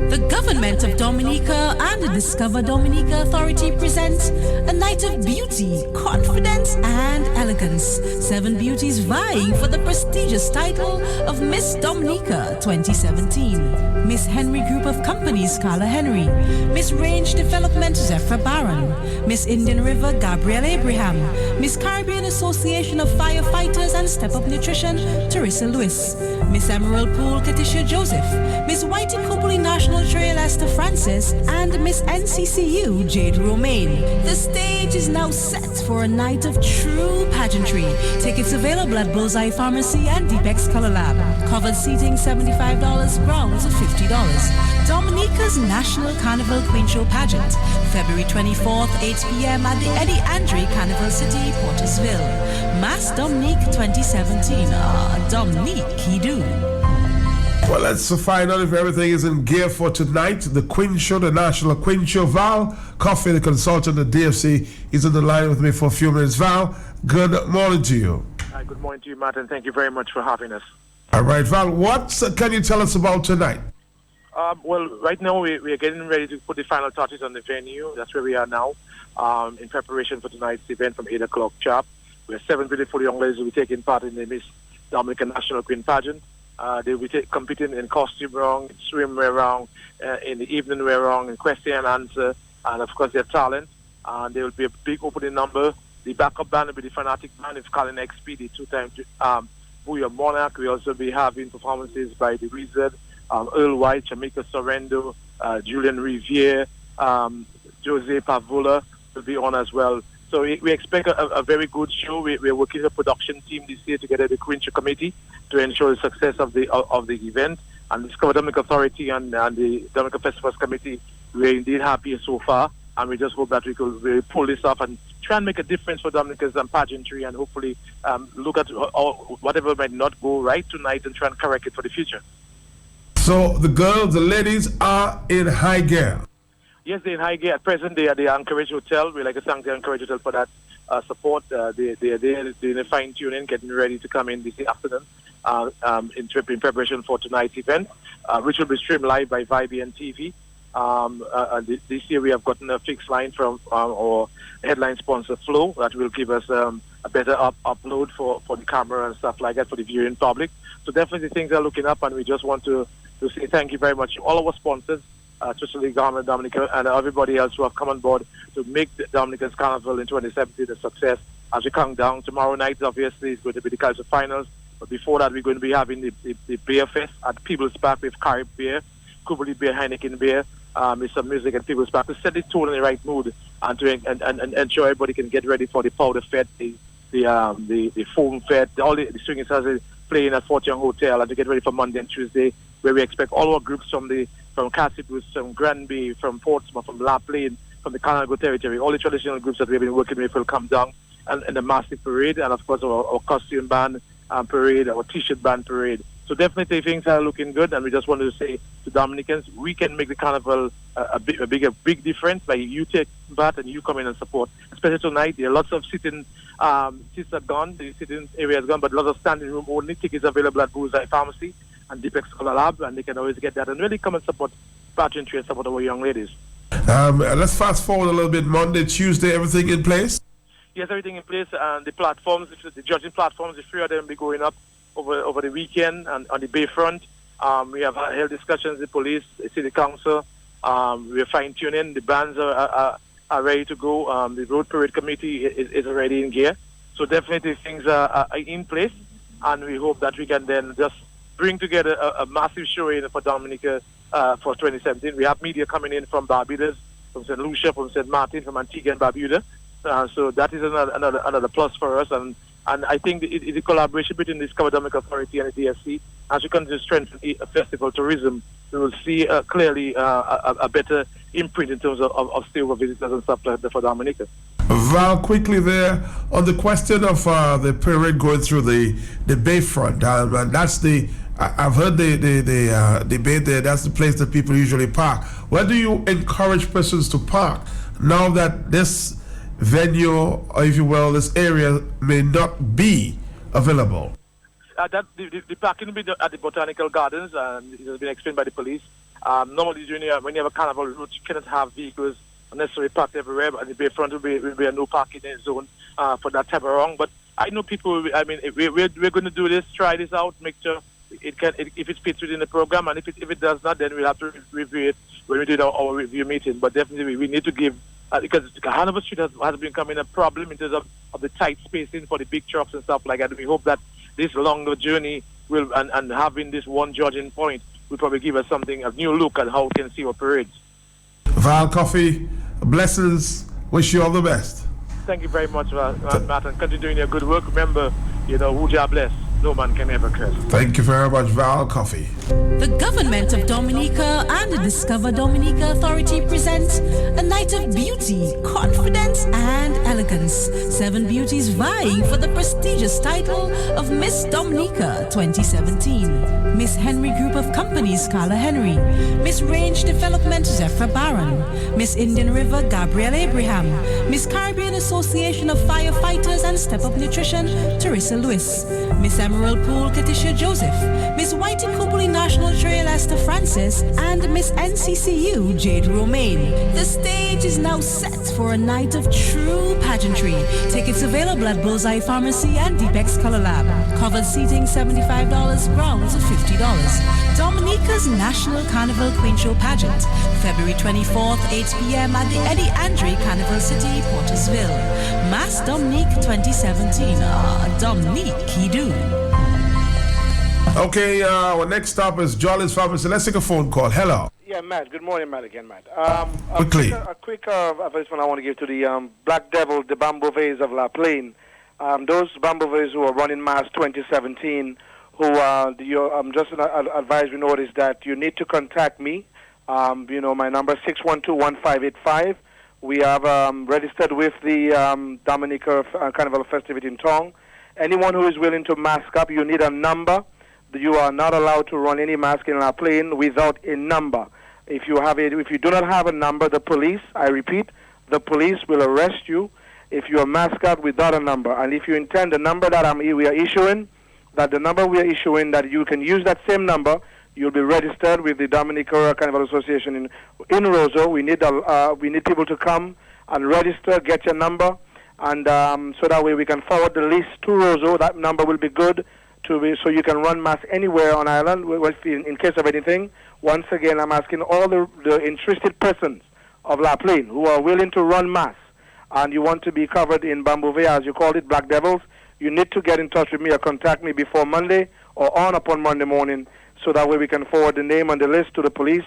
[SPEAKER 3] The government of Dominica and the Discover Dominica Authority present a night of beauty, confidence, and elegance. 7 beauties vying for the prestigious title of Miss Dominica 2017. Miss Henry Group of Companies, Carla Henry. Miss Range Development, Zephyr Barron. Miss Indian River, Gabrielle Abraham. Miss Caribbean Association of Firefighters and Step Up Nutrition, Teresa Lewis. Miss Emerald Pool, Katisha Joseph. Miss Whitey Copley National Trail, Esther Francis, and Miss NCCU, Jade Romaine. The stage is now set for a night of true pageantry. Tickets available at Bullseye Pharmacy and Deepex Color Lab. Covered seating $75, grounds of $50. Dominica's National Carnival Queen Show Pageant, February 24th, 8 p.m. at the Eddie Andre Carnival City, Portersville. Mass Dominique 2017. Dominique, he do.
[SPEAKER 2] Well, let's find out if everything is in gear for tonight. The Queen Show, the National Queen Show. Val Coffey, the consultant at DFC, is on the line with me for a few minutes. Val, good morning to you.
[SPEAKER 6] Hi, good morning to you, Matt, and thank you very much for having us.
[SPEAKER 2] All right, Val, what can you tell us about tonight?
[SPEAKER 6] Well, right now we are getting ready to put the final touches on the venue. That's where we are now, in preparation for tonight's event from 8 o'clock sharp. We have 7 beautiful young ladies who will be taking part in the Miss Dominica National Queen Pageant. They will be competing in costume round, swimwear round, in the evening wear round, in question and answer, and of course their talent. And there will be a big opening number. The backup band will be the Fanatic Band. It's Colin XP, the 2-time Booyah Monarch. We also be having performances by the Wizard, Earl White, Jamaica Sorrento, Julian Riviere, Jose Pavola will be on as well. So we expect a very good show. We're working with a production team this year together with the Queen Show Committee to ensure the success of the event. And the Discover Dominica Authority and the Dominica Festivals Committee, we're indeed happy so far. And we just hope that we could really pull this off and try and make a difference for Dominica's pageantry and hopefully look at whatever might not go right tonight and try and correct it for the future.
[SPEAKER 2] So the girls, the ladies are in high gear.
[SPEAKER 6] Yes, they're in high gear. At present, they are at the Anchorage Hotel. We like to thank the Anchorage Hotel for that support. They're doing a fine-tuning, getting ready to come in this afternoon in preparation for tonight's event, which will be streamed live by Vibian TV. This year we have gotten a fixed line from our headline sponsor, Flow, that will give us a better upload for the camera and stuff like that for the viewing public. So definitely things are looking up, and we just want to say thank you very much to all our sponsors, especially Government Dominica and everybody else who have come on board to make the Dominica's Carnival in 2017 a success. As we count down, tomorrow night obviously is going to be the Culture Finals, but before that we're going to be having the Beer Fest at People's Park with Carib Beer, Kuberly Beer, Heineken Beer, with some music at People's Park to set the tone in the right mood and to ensure everybody can get ready for the Powder Fest, the Foam Fest, all the swinging stars playing at Fort Young Hotel, and to get ready for Monday and Tuesday, where we expect all our groups from Cassibus, from Granby, from Portsmouth, from La Plaine, from the Canada territory, all the traditional groups that we've been working with will come down and the massive parade, and of course our costume band parade, our t-shirt band parade. So definitely things are looking good, and we just wanted to say to Dominicans, we can make the carnival a big difference by you take part and you come in and support. Especially tonight, there are lots of sitting seats are gone, the sitting area is gone, but lots of standing room only. Tickets available at Bullseye Pharmacy and Deepex Color Lab, and they can always get that and really come and support pageantry and support our young ladies.
[SPEAKER 2] Let's fast forward a little bit. Monday, Tuesday, everything in place?
[SPEAKER 6] Yes, everything in place. And the platforms, the judging platforms, the 3 of them will be going up over the weekend and on the Bayfront. We have held discussions with the police, the city council. We're fine-tuning. The bands are ready to go. The road parade committee is already in gear. So definitely things are in place. And we hope that we can then just bring together a massive show for Dominica for 2017. We have media coming in from Barbados, from St. Lucia, from St. Martin, from Antigua and Barbuda. So that is another plus for us. And I think the collaboration between the Discover Dominica Authority and the DSC, as we continue to strengthen festival tourism, we will see clearly a better imprint in terms of stayover visitors and stuff like that for Dominica.
[SPEAKER 2] Val, quickly there on the question of the parade going through the Bayfront, and that's I've heard the debate there. That's the place that people usually park. Where do you encourage persons to park now that this venue, or if you will, this area may not be available?
[SPEAKER 6] The parking will be at the Botanical Gardens, and it has been explained by the police. Normally, when you have a carnival route, you cannot have vehicles necessarily parked everywhere, but the Bayfront will be a no parking zone for that type of wrong. But I know people. I mean, we're going to do this, try this out, make sure if it fits within the program, and if it does not, then we'll have to review it when we do our review meeting. But definitely, we need to give because Hanover Street has becoming a problem in terms of the tight spacing for the big trucks and stuff like that. We hope that this longer journey will and having this one judging point will probably give us a new look at how we can see our parades.
[SPEAKER 2] Val Coffey, blessings. Wish you all the best.
[SPEAKER 6] Thank you very much, Matt, and continue doing your good work. Remember, who Jah bless, no man can ever curse.
[SPEAKER 2] Thank you very much, Val Coffey.
[SPEAKER 3] The government of Dominica and the Discover Dominica Authority present a night of beauty, confidence, and elegance. 7 beauties vying for the prestigious title of Miss Dominica 2017. Miss Henry Group of Companies, Carla Henry. Miss Range Development, Zephyr Barron. Miss Indian River, Gabrielle Abraham. Miss Caribbean Association of Firefighters and Step Up Nutrition, Teresa Lewis. Miss Emerald Pool, Katisha Joseph. Miss Whitey Kupuli National Trail, Esther Francis. And Miss NCCU, Jade Romaine. The stage is now set for a night of true pageantry. Tickets available at Bullseye Pharmacy and Deepex Color Lab. Covered seating $75, grounds of $50. Dominica's National Carnival Queen Show Pageant, February 24th, 8 p.m. at the Eddie Andre Carnival City, Portersville. Mass Dominique 2017. Dominique Kidu.
[SPEAKER 2] Okay, our next stop is Jolly's Pharmacy. Let's take a phone call. Hello.
[SPEAKER 17] Yeah, Matt. Good morning, Matt. Again, Matt.
[SPEAKER 2] Quickly.
[SPEAKER 17] A quick advertisement I want to give to the Black Devil, the Bambouvets of La Plaine. Those Bambouvets who are running Mass 2017, who just advise you notice that you need to contact me. My number is 612-1585. We have registered with the Dominica Carnival Festivity in Tong. Anyone who is willing to mask up, you need a number. You are not allowed to run any mask in La Plaine without a number. If you do not have a number, the police, I repeat, the police will arrest you if you are masked up without a number. And if you intend the number that we are issuing, that you can use that same number, you'll be registered with the Dominica Carnival Association in Roseau. We need people to come and register, get your number, and so that way we can forward the list to Roseau. That number will be good so you can run mass anywhere on island in case of anything. Once again, I'm asking all the interested persons of La Plaine who are willing to run mass and you want to be covered in Bambouvet, as you called it, Black Devils, you need to get in touch with me or contact me before Monday or upon Monday morning, so that way we can forward the name and the list to the police.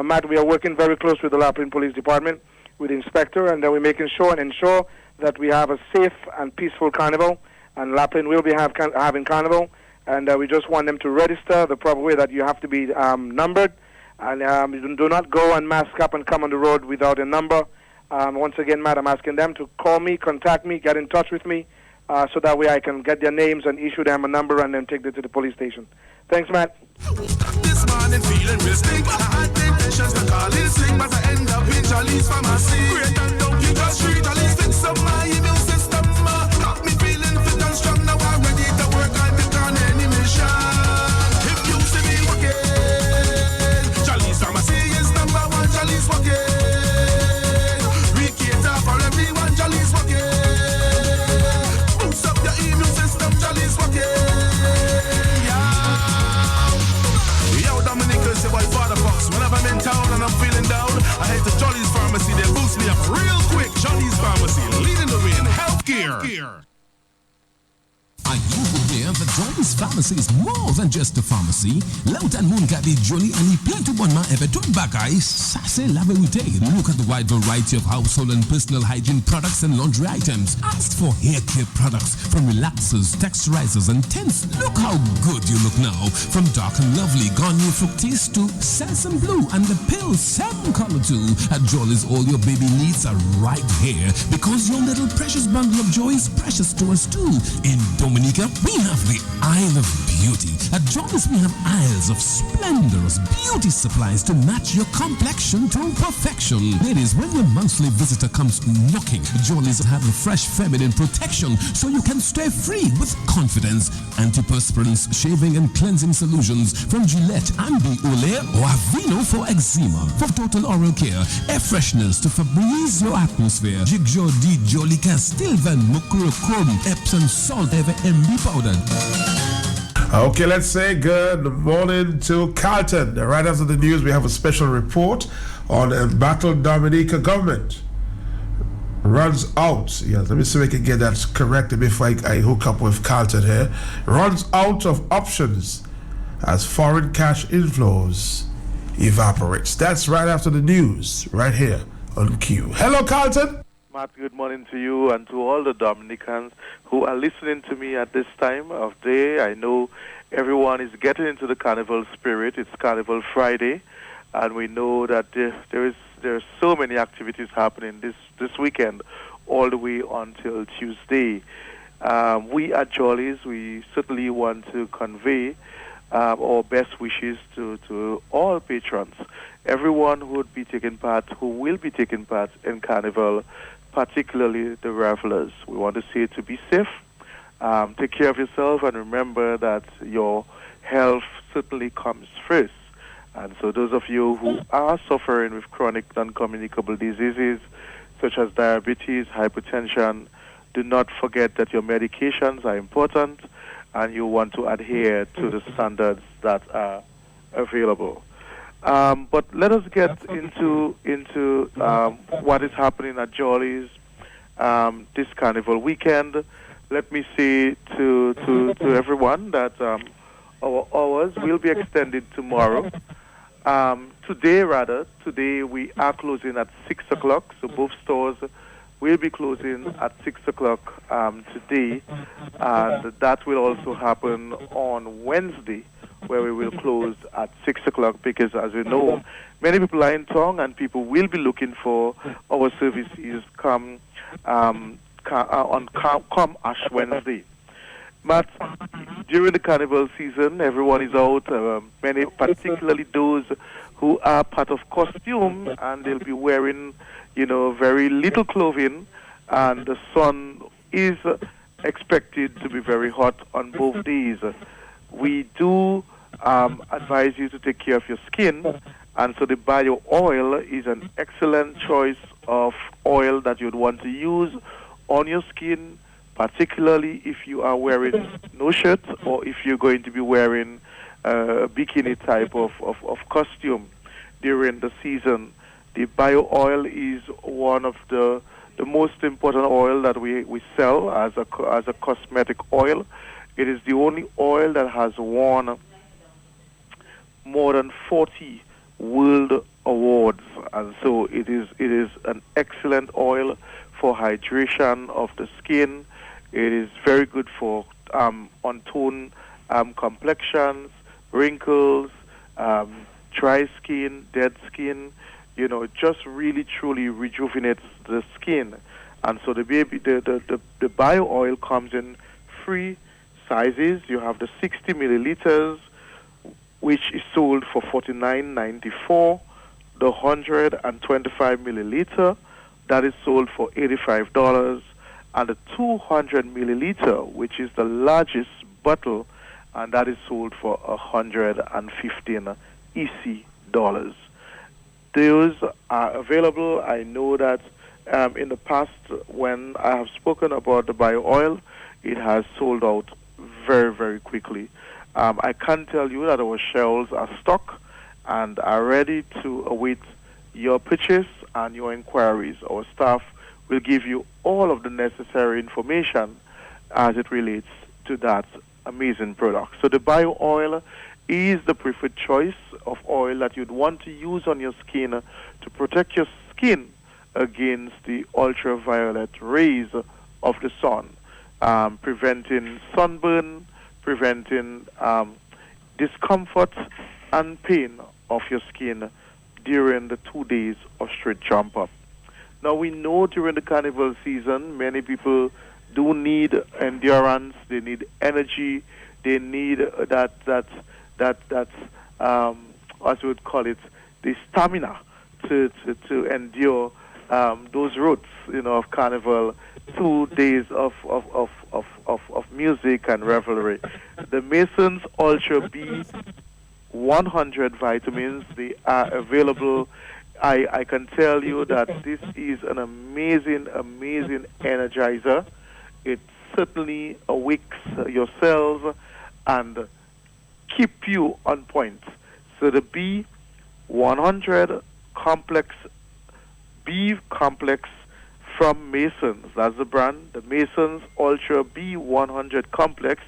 [SPEAKER 17] Matt, we are working very close with the La Plaine Police Department, with the inspector, and then we're making sure and ensure that we have a safe and peaceful carnival, and La Plaine will be having carnival, and we just want them to register the proper way, that you have to be numbered, and do not go and mask up and come on the road without a number. Once again, Matt, I'm asking them to call me, contact me, get in touch with me, so that way I can get their names and issue them a number and then take them to the police station. Thanks, Matt.
[SPEAKER 4] This morning feeling real stink. I had the intentions to call it sing, but I end up in Jolly's Pharmacy. Great and down, you just treat Jolly's fix up my immune system. Got me feeling fit and strong, now I'm ready to work on the on any mission. If you see me walking, Jolly's Pharmacy is number one, Jolly's walking.
[SPEAKER 16] Jolly's Pharmacy is more than just a pharmacy. Lout and Moon got the Jolly and he plenty one man ever to back eyes. Sase la verite. Look at the wide variety of household and personal hygiene products and laundry items. Ask for hair care products from relaxers, texturizers, and tints. Look how good you look now. From dark and lovely Garnier Fructis to Sesame Blue and the pill Sam color too. At Jolly's, all your baby needs are right here because your little precious bundle of joy is precious to us too. In Dominica, we have the Isle of Beauty. At Jolly's, we have aisles of splendorous beauty supplies to match your complexion to perfection. Ladies, when your monthly visitor comes knocking, Jolly's have a fresh feminine protection so you can stay free with confidence. Antiperspirants, shaving and cleansing solutions from Gillette, Ambi, Olay, or Aveeno for eczema. For total oral care, air fresheners to Febreze your atmosphere. Jigjo D Jolly Castile Van Mucrochrome, Epsom Salt Ever MB powder.
[SPEAKER 2] Okay, let's say good morning to Carlton. Right after the news, we have a special report on the embattled Dominica government. Runs out. Yeah, let me see if I can get that corrected before I hook up with Carlton here. Runs out of options as foreign cash inflows evaporates. That's right after the news, right here on Q. Hello, Carlton.
[SPEAKER 7] Matt, good morning to you and to all the Dominicans who are listening to me at this time of day. I know everyone is getting into the carnival spirit. It's Carnival Friday, and we know that there are so many activities happening this weekend all the way until Tuesday. We at Jolly's, we certainly want to convey our best wishes to all patrons, everyone who will be taking part in Carnival, particularly the revelers. We want to say to be safe, take care of yourself, and remember that your health certainly comes first. And so those of you who are suffering with chronic non-communicable diseases such as diabetes, hypertension, do not forget that your medications are important and you want to adhere to the standards that are available. But let us get into what is happening at Jolly's this carnival weekend. Let me say to everyone that our hours will be extended tomorrow. Today we are closing at 6 o'clock, so both stores will be closing at 6 o'clock today, and that will also happen on Wednesday, where we will close at 6 o'clock, because as you know, many people are in town and people will be looking for our services come Ash Wednesday. But during the carnival season, everyone is out, many, particularly those who are part of costume, and they'll be wearing, very little clothing, and the sun is expected to be very hot on both days. We do advise you to take care of your skin, and so the bio oil is an excellent choice of oil that you'd want to use on your skin, particularly if you are wearing no shirt or if you're going to be wearing a bikini type of costume during the season. The bio oil is one of the most important oil that we sell as a cosmetic oil. It is the only oil that has won more than 40 world awards, and so it is an excellent oil for hydration of the skin. It is very good for on-tone complexions, wrinkles, dry skin, dead skin. Just really truly rejuvenates the skin. And so the bio oil comes in 3 sizes. You have the 60 milliliters, which is sold for $49.94. The 125 milliliter, that is sold for $85. And the 200 milliliter, which is the largest bottle, and that is sold for $115 EC dollars. Those are available. I know that in the past, when I have spoken about the bio oil, it has sold out very, very quickly. I can tell you that our shelves are stocked and are ready to await your purchase and your inquiries. Our staff will give you all of the necessary information as it relates to that amazing product. So the bio oil is the preferred choice of oil that you'd want to use on your skin to protect your skin against the ultraviolet rays of the sun, preventing sunburn, preventing discomfort and pain of your skin during the 2 days of straight jump up. Now we know during the carnival season, many people do need endurance, they need energy, they need that as we would call it, the stamina to endure those routes, of carnival, 2 days of music and revelry. The Masons Ultra B 100 vitamins, they are available. I can tell you that this is an amazing energizer. It certainly awakes your cells and keep you on point. So the B100 complex, B complex from Masons, that's the brand, the Masons Ultra B100 complex.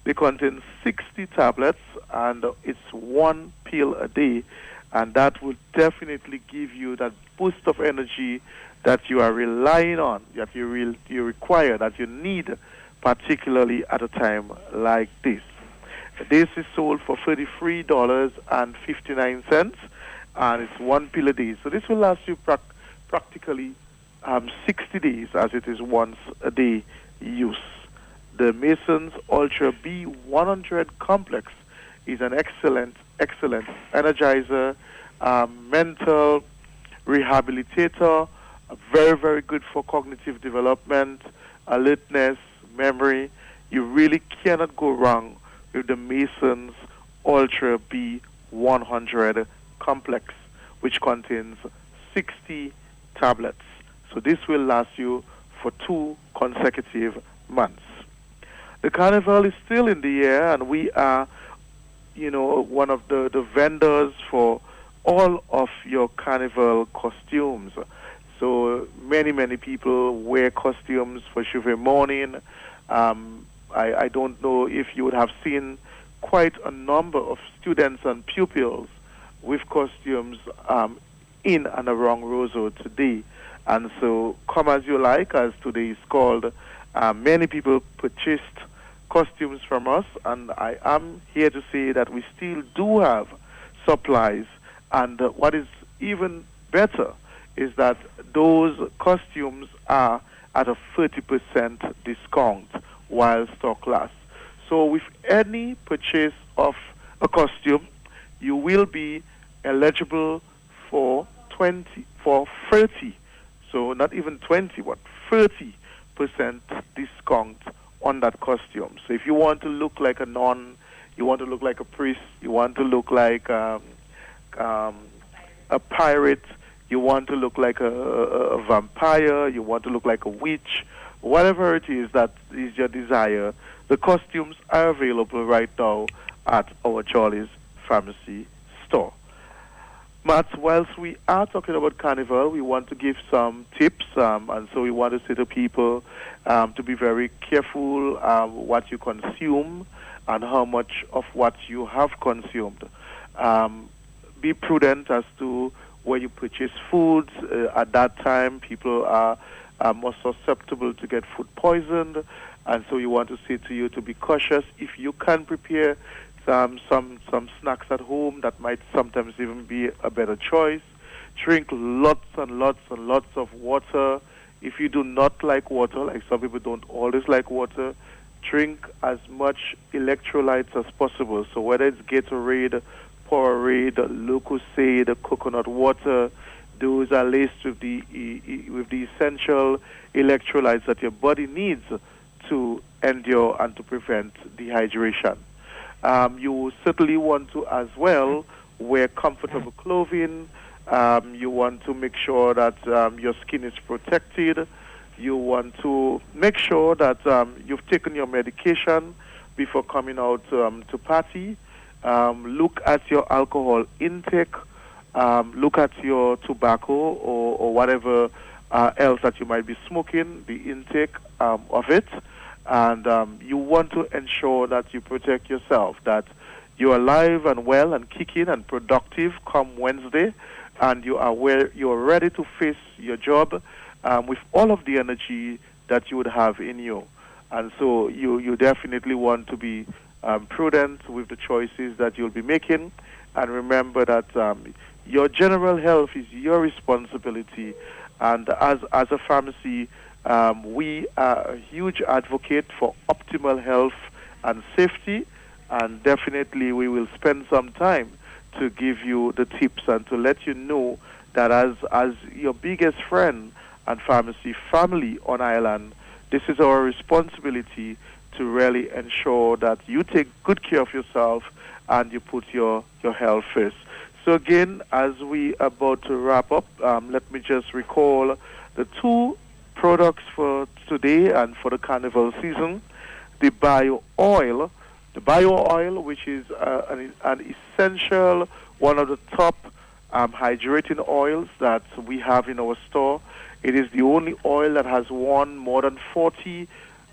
[SPEAKER 7] They contain 60 tablets and it's 1 pill a day, and that will definitely give you that boost of energy that you are relying on, that you require, that you need, particularly at a time like this. This is sold for $33.59, and it's 1 pill a day. So this will last you practically 60 days, as it is once a day use. The Masons Ultra B100 complex is an excellent energizer, mental rehabilitator, very, very good for cognitive development, alertness, memory. You really cannot go wrong with the Masons Ultra B100 complex, which contains 60 tablets. So this will last you for 2 consecutive months. The carnival is still in the air, and we are, one of the vendors for all of your carnival costumes. So many people wear costumes for J'ouvert morning. I don't know if you would have seen quite a number of students and pupils with costumes in and around Roseau today. And so come as you like, as today is called. Many people purchased costumes from us, and I am here to say that we still do have supplies. And what is even better is that those costumes are at a 30% discount while stock lasts. So with any purchase of a costume, you will be eligible for 30, so not even 20, but 30% discount on that costume. So if you want to look like a nun, you want to look like a priest, you want to look like a pirate, you want to look like a vampire, you want to look like a witch, whatever it is that is your desire, the costumes are available right now at our Jolly's Pharmacy store. Matt, whilst we are talking about Carnival, we want to give some tips, and so we want to say to people to be very careful what you consume and how much of what you have consumed. Be prudent as to where you purchase foods. At that time, people are more susceptible to get food poisoned, and so we want to say to you to be cautious. If you can prepare some snacks at home, that might sometimes even be a better choice. Drink lots and lots and lots of water. If you do not like water, like some people don't always like water, drink as much electrolytes as possible. So whether it's Gatorade, Powerade, Lucozade, coconut water, those are laced with the essential electrolytes that your body needs to endure and to prevent dehydration. You certainly want to as well wear comfortable clothing. You want to make sure that your skin is protected. You want to make sure that you've taken your medication before coming out to party. Look at your alcohol intake. Look at your tobacco or whatever else that you might be smoking, the intake of it. And you want to ensure that you protect yourself, that you're alive and well and kicking and productive come Wednesday, and you're ready to face your job with all of the energy that you would have in you. And so you definitely want to be prudent with the choices that you'll be making, and remember that your general health is your responsibility. And as a pharmacy, we are a huge advocate for optimal health and safety, and definitely we will spend some time to give you the tips and to let you know that as your biggest friend and pharmacy family on Island, this is our responsibility to really ensure that you take good care of yourself and you put your health first. So again, as we are about to wrap up, let me just recall the two products for today and for the carnival season. The bio oil, which is an essential, one of the top hydrating oils that we have in our store. It is the only oil that has won more than 40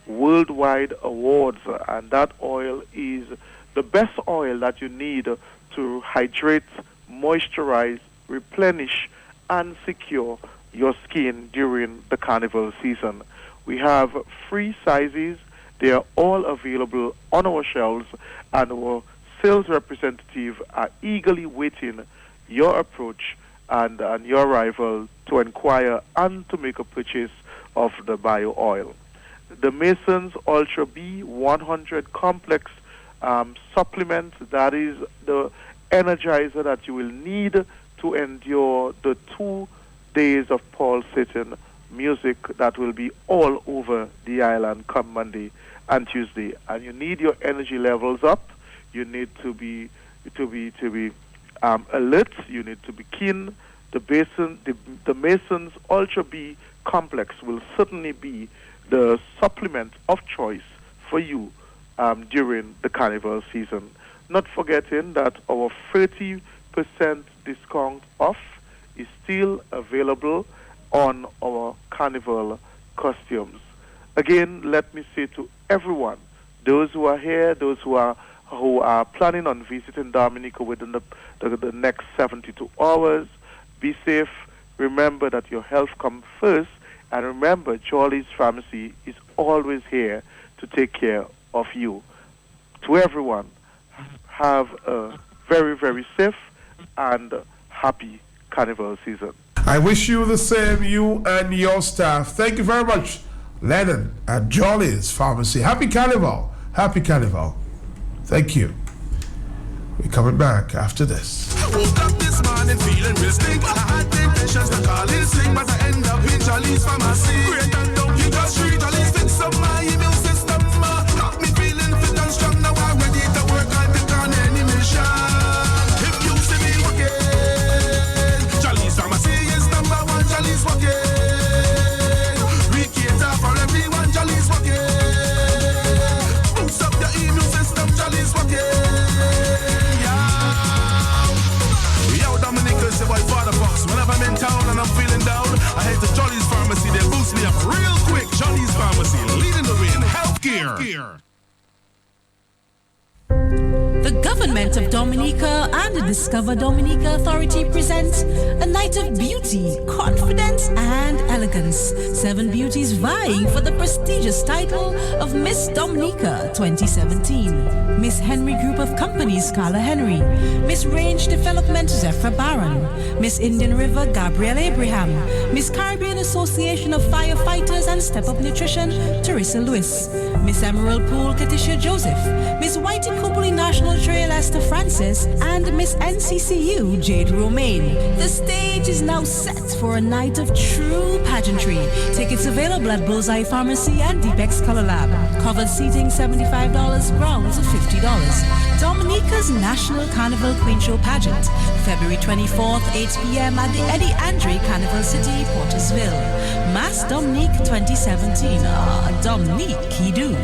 [SPEAKER 7] worldwide awards, and that oil is the best oil that you need to hydrate, moisturize, replenish, and secure your skin during the carnival season. We have 3 sizes. They are all available on our shelves, and our sales representative are eagerly waiting your approach and your arrival to inquire and to make a purchase of the bio oil. The Mason's Ultra B 100 complex supplement, that is the energizer that you will need to endure the 2 days of Paul Sitton music that will be all over the island come Monday and Tuesday. And you need your energy levels up. You need to be alert. You need to be keen. The Mason's Ultra B complex will certainly be the supplement of choice for you during the carnival season. Not forgetting that our 30% discount off is still available on our carnival costumes. Again, let me say to everyone, those who are here, those who are planning on visiting Dominica within the next 72 hours, be safe. Remember that your health comes first, and remember Jolly's Pharmacy is always here to take care of you. To everyone, have a very, very safe and happy carnival season.
[SPEAKER 2] I wish you the same, you and your staff. Thank you very much, Lennon at Jolly's Pharmacy. Happy Carnival. Happy Carnival. Thank you. We're coming back after this.
[SPEAKER 4] I woke up this morning feeling real stink. I had the intentions to call it sing, but I end up in Jolly's Pharmacy. Great and down, you just treat Jolly's fix up my immune system. Got me feeling fit and strong. Now I'm ready to work on the on any mission. If you see me walking, Jolly's Pharmacy is number 1. Jolly's walking. We cater for everyone. Jolly's walking. Boost up your immune system. Jolly's walking. Dominica's your boy Father Fox. Whenever I'm in town and I'm feeling down, I head to Jolly's Pharmacy. They boost me up real quick. Jolly's Pharmacy, leading the way in healthcare.
[SPEAKER 3] The government of Dominica and the Discover Dominica Authority present a night of beauty, confidence, and elegance. 7 beauties vying for the prestigious title of Miss Dominica 2017. Miss Henry Group of Companies, Carla Henry. Miss Range Development, Zephyr Barron. Miss Indian River, Gabrielle Abraham. Miss Caribbean Association of Firefighters and Step Up Nutrition, Teresa Lewis. Miss Emerald Pool, Katisha Joseph. Miss Whitey Copley National Trail, Esther Francis. And Miss NCCU, Jade Romaine. The stage is now set for a night of true pageantry. Tickets available at Bullseye Pharmacy and Deepex Color Lab. Covered seating $75, grounds $50. Dominica's National Carnival Queen Show Pageant, February 24th, 8 p.m. at the Eddie Andre Carnival City, Portersville. Mass Dominique 2017. Dominique he do.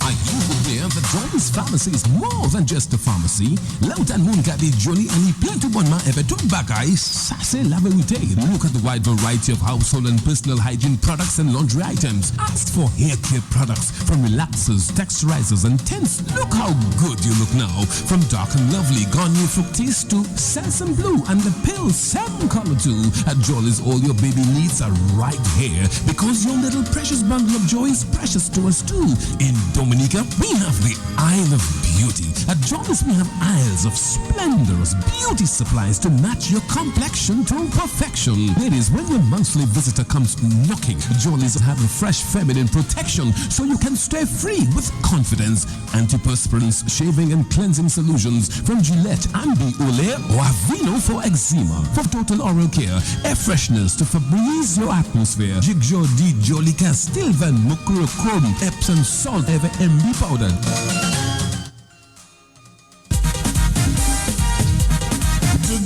[SPEAKER 16] Are you aware that Jolly's Pharmacy is more than just a pharmacy. Lout and Moon got the Jolly and he plenty one man ever took back eyes. Sase la verite. Look at the wide variety of household and personal hygiene products and laundry items. Ask for hair care products from relaxers, texturizers and tints. Look how good you look now. From dark and lovely Garnier Fructis to Sesame Blue and the pill Sam color too. At Jolly's, all your baby needs are right here because your little precious bundle of joy is precious to us too. In Dominica, we have the Isle of Beauty. At Jolly's, we have aisles of splendorous beauty supplies to match your complexion to perfection. Ladies, when your monthly visitor comes knocking, Jolly's have a fresh feminine protection so you can stay free with confidence. Antiperspirants, shaving and cleansing solutions from Gillette, Ambi, Olay, or Aveeno for eczema. For total oral care, air fresheners to Febreze your atmosphere. Jigjo D Jolika, Stilvan, Mukro, Chrome, Epsom salt, ever MB powder.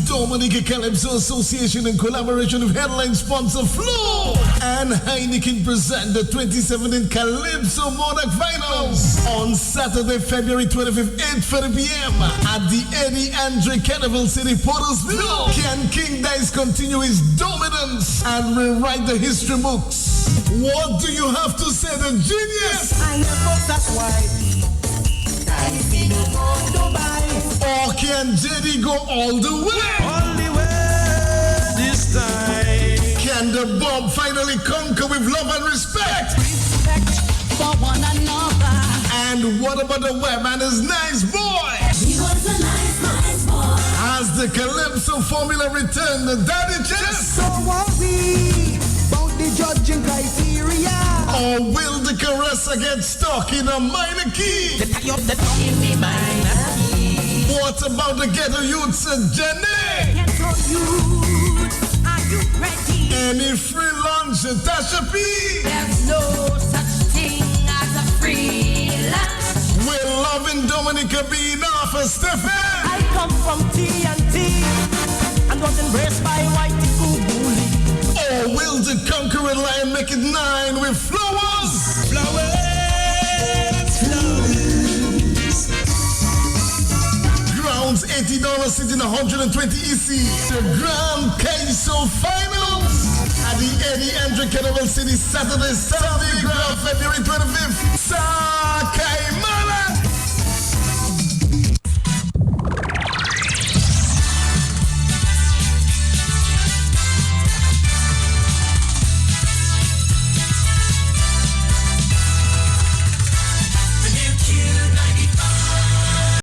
[SPEAKER 20] Dominica Calypso Association in collaboration with headline sponsor Flow and Heineken present the 2017 Calypso Modak Finals on Saturday, February 25th, 8:30 p.m. at the Eddie Andre Carnival City, Portersville. Can King Dice continue his dominance and rewrite the history books? What do you have to say, the genius?
[SPEAKER 5] I know that's why.
[SPEAKER 20] Or can JD go all the way?
[SPEAKER 5] All the way this time.
[SPEAKER 20] Can the bomb finally conquer with love and respect?
[SPEAKER 5] Respect for one another.
[SPEAKER 20] And what about the web and his nice boy?
[SPEAKER 5] He was a nice boy.
[SPEAKER 20] Has the Calypso formula returned the daddy chest?
[SPEAKER 5] So are we about the judging criteria?
[SPEAKER 20] Or will the Caressa get stuck in a minor key?
[SPEAKER 5] The tie up the tongue in the minor key.
[SPEAKER 20] What about the ghetto youths and Jenny?
[SPEAKER 5] Ghetto youths, are you ready?
[SPEAKER 20] Any free lunch at Tasha P?
[SPEAKER 5] There's no such thing as a free lunch.
[SPEAKER 20] Will love in Dominica be enough for Stephen?
[SPEAKER 5] I come from TNT and was embraced by Whitey Kubuli.
[SPEAKER 20] Or will the conquering lion make it 9 with flowers?
[SPEAKER 5] Flowers, flowers.
[SPEAKER 20] Grounds $80, sitting 120 EC. The Grand Queso Finals at the Eddie Andre Carnival City, Saturday, February 25th.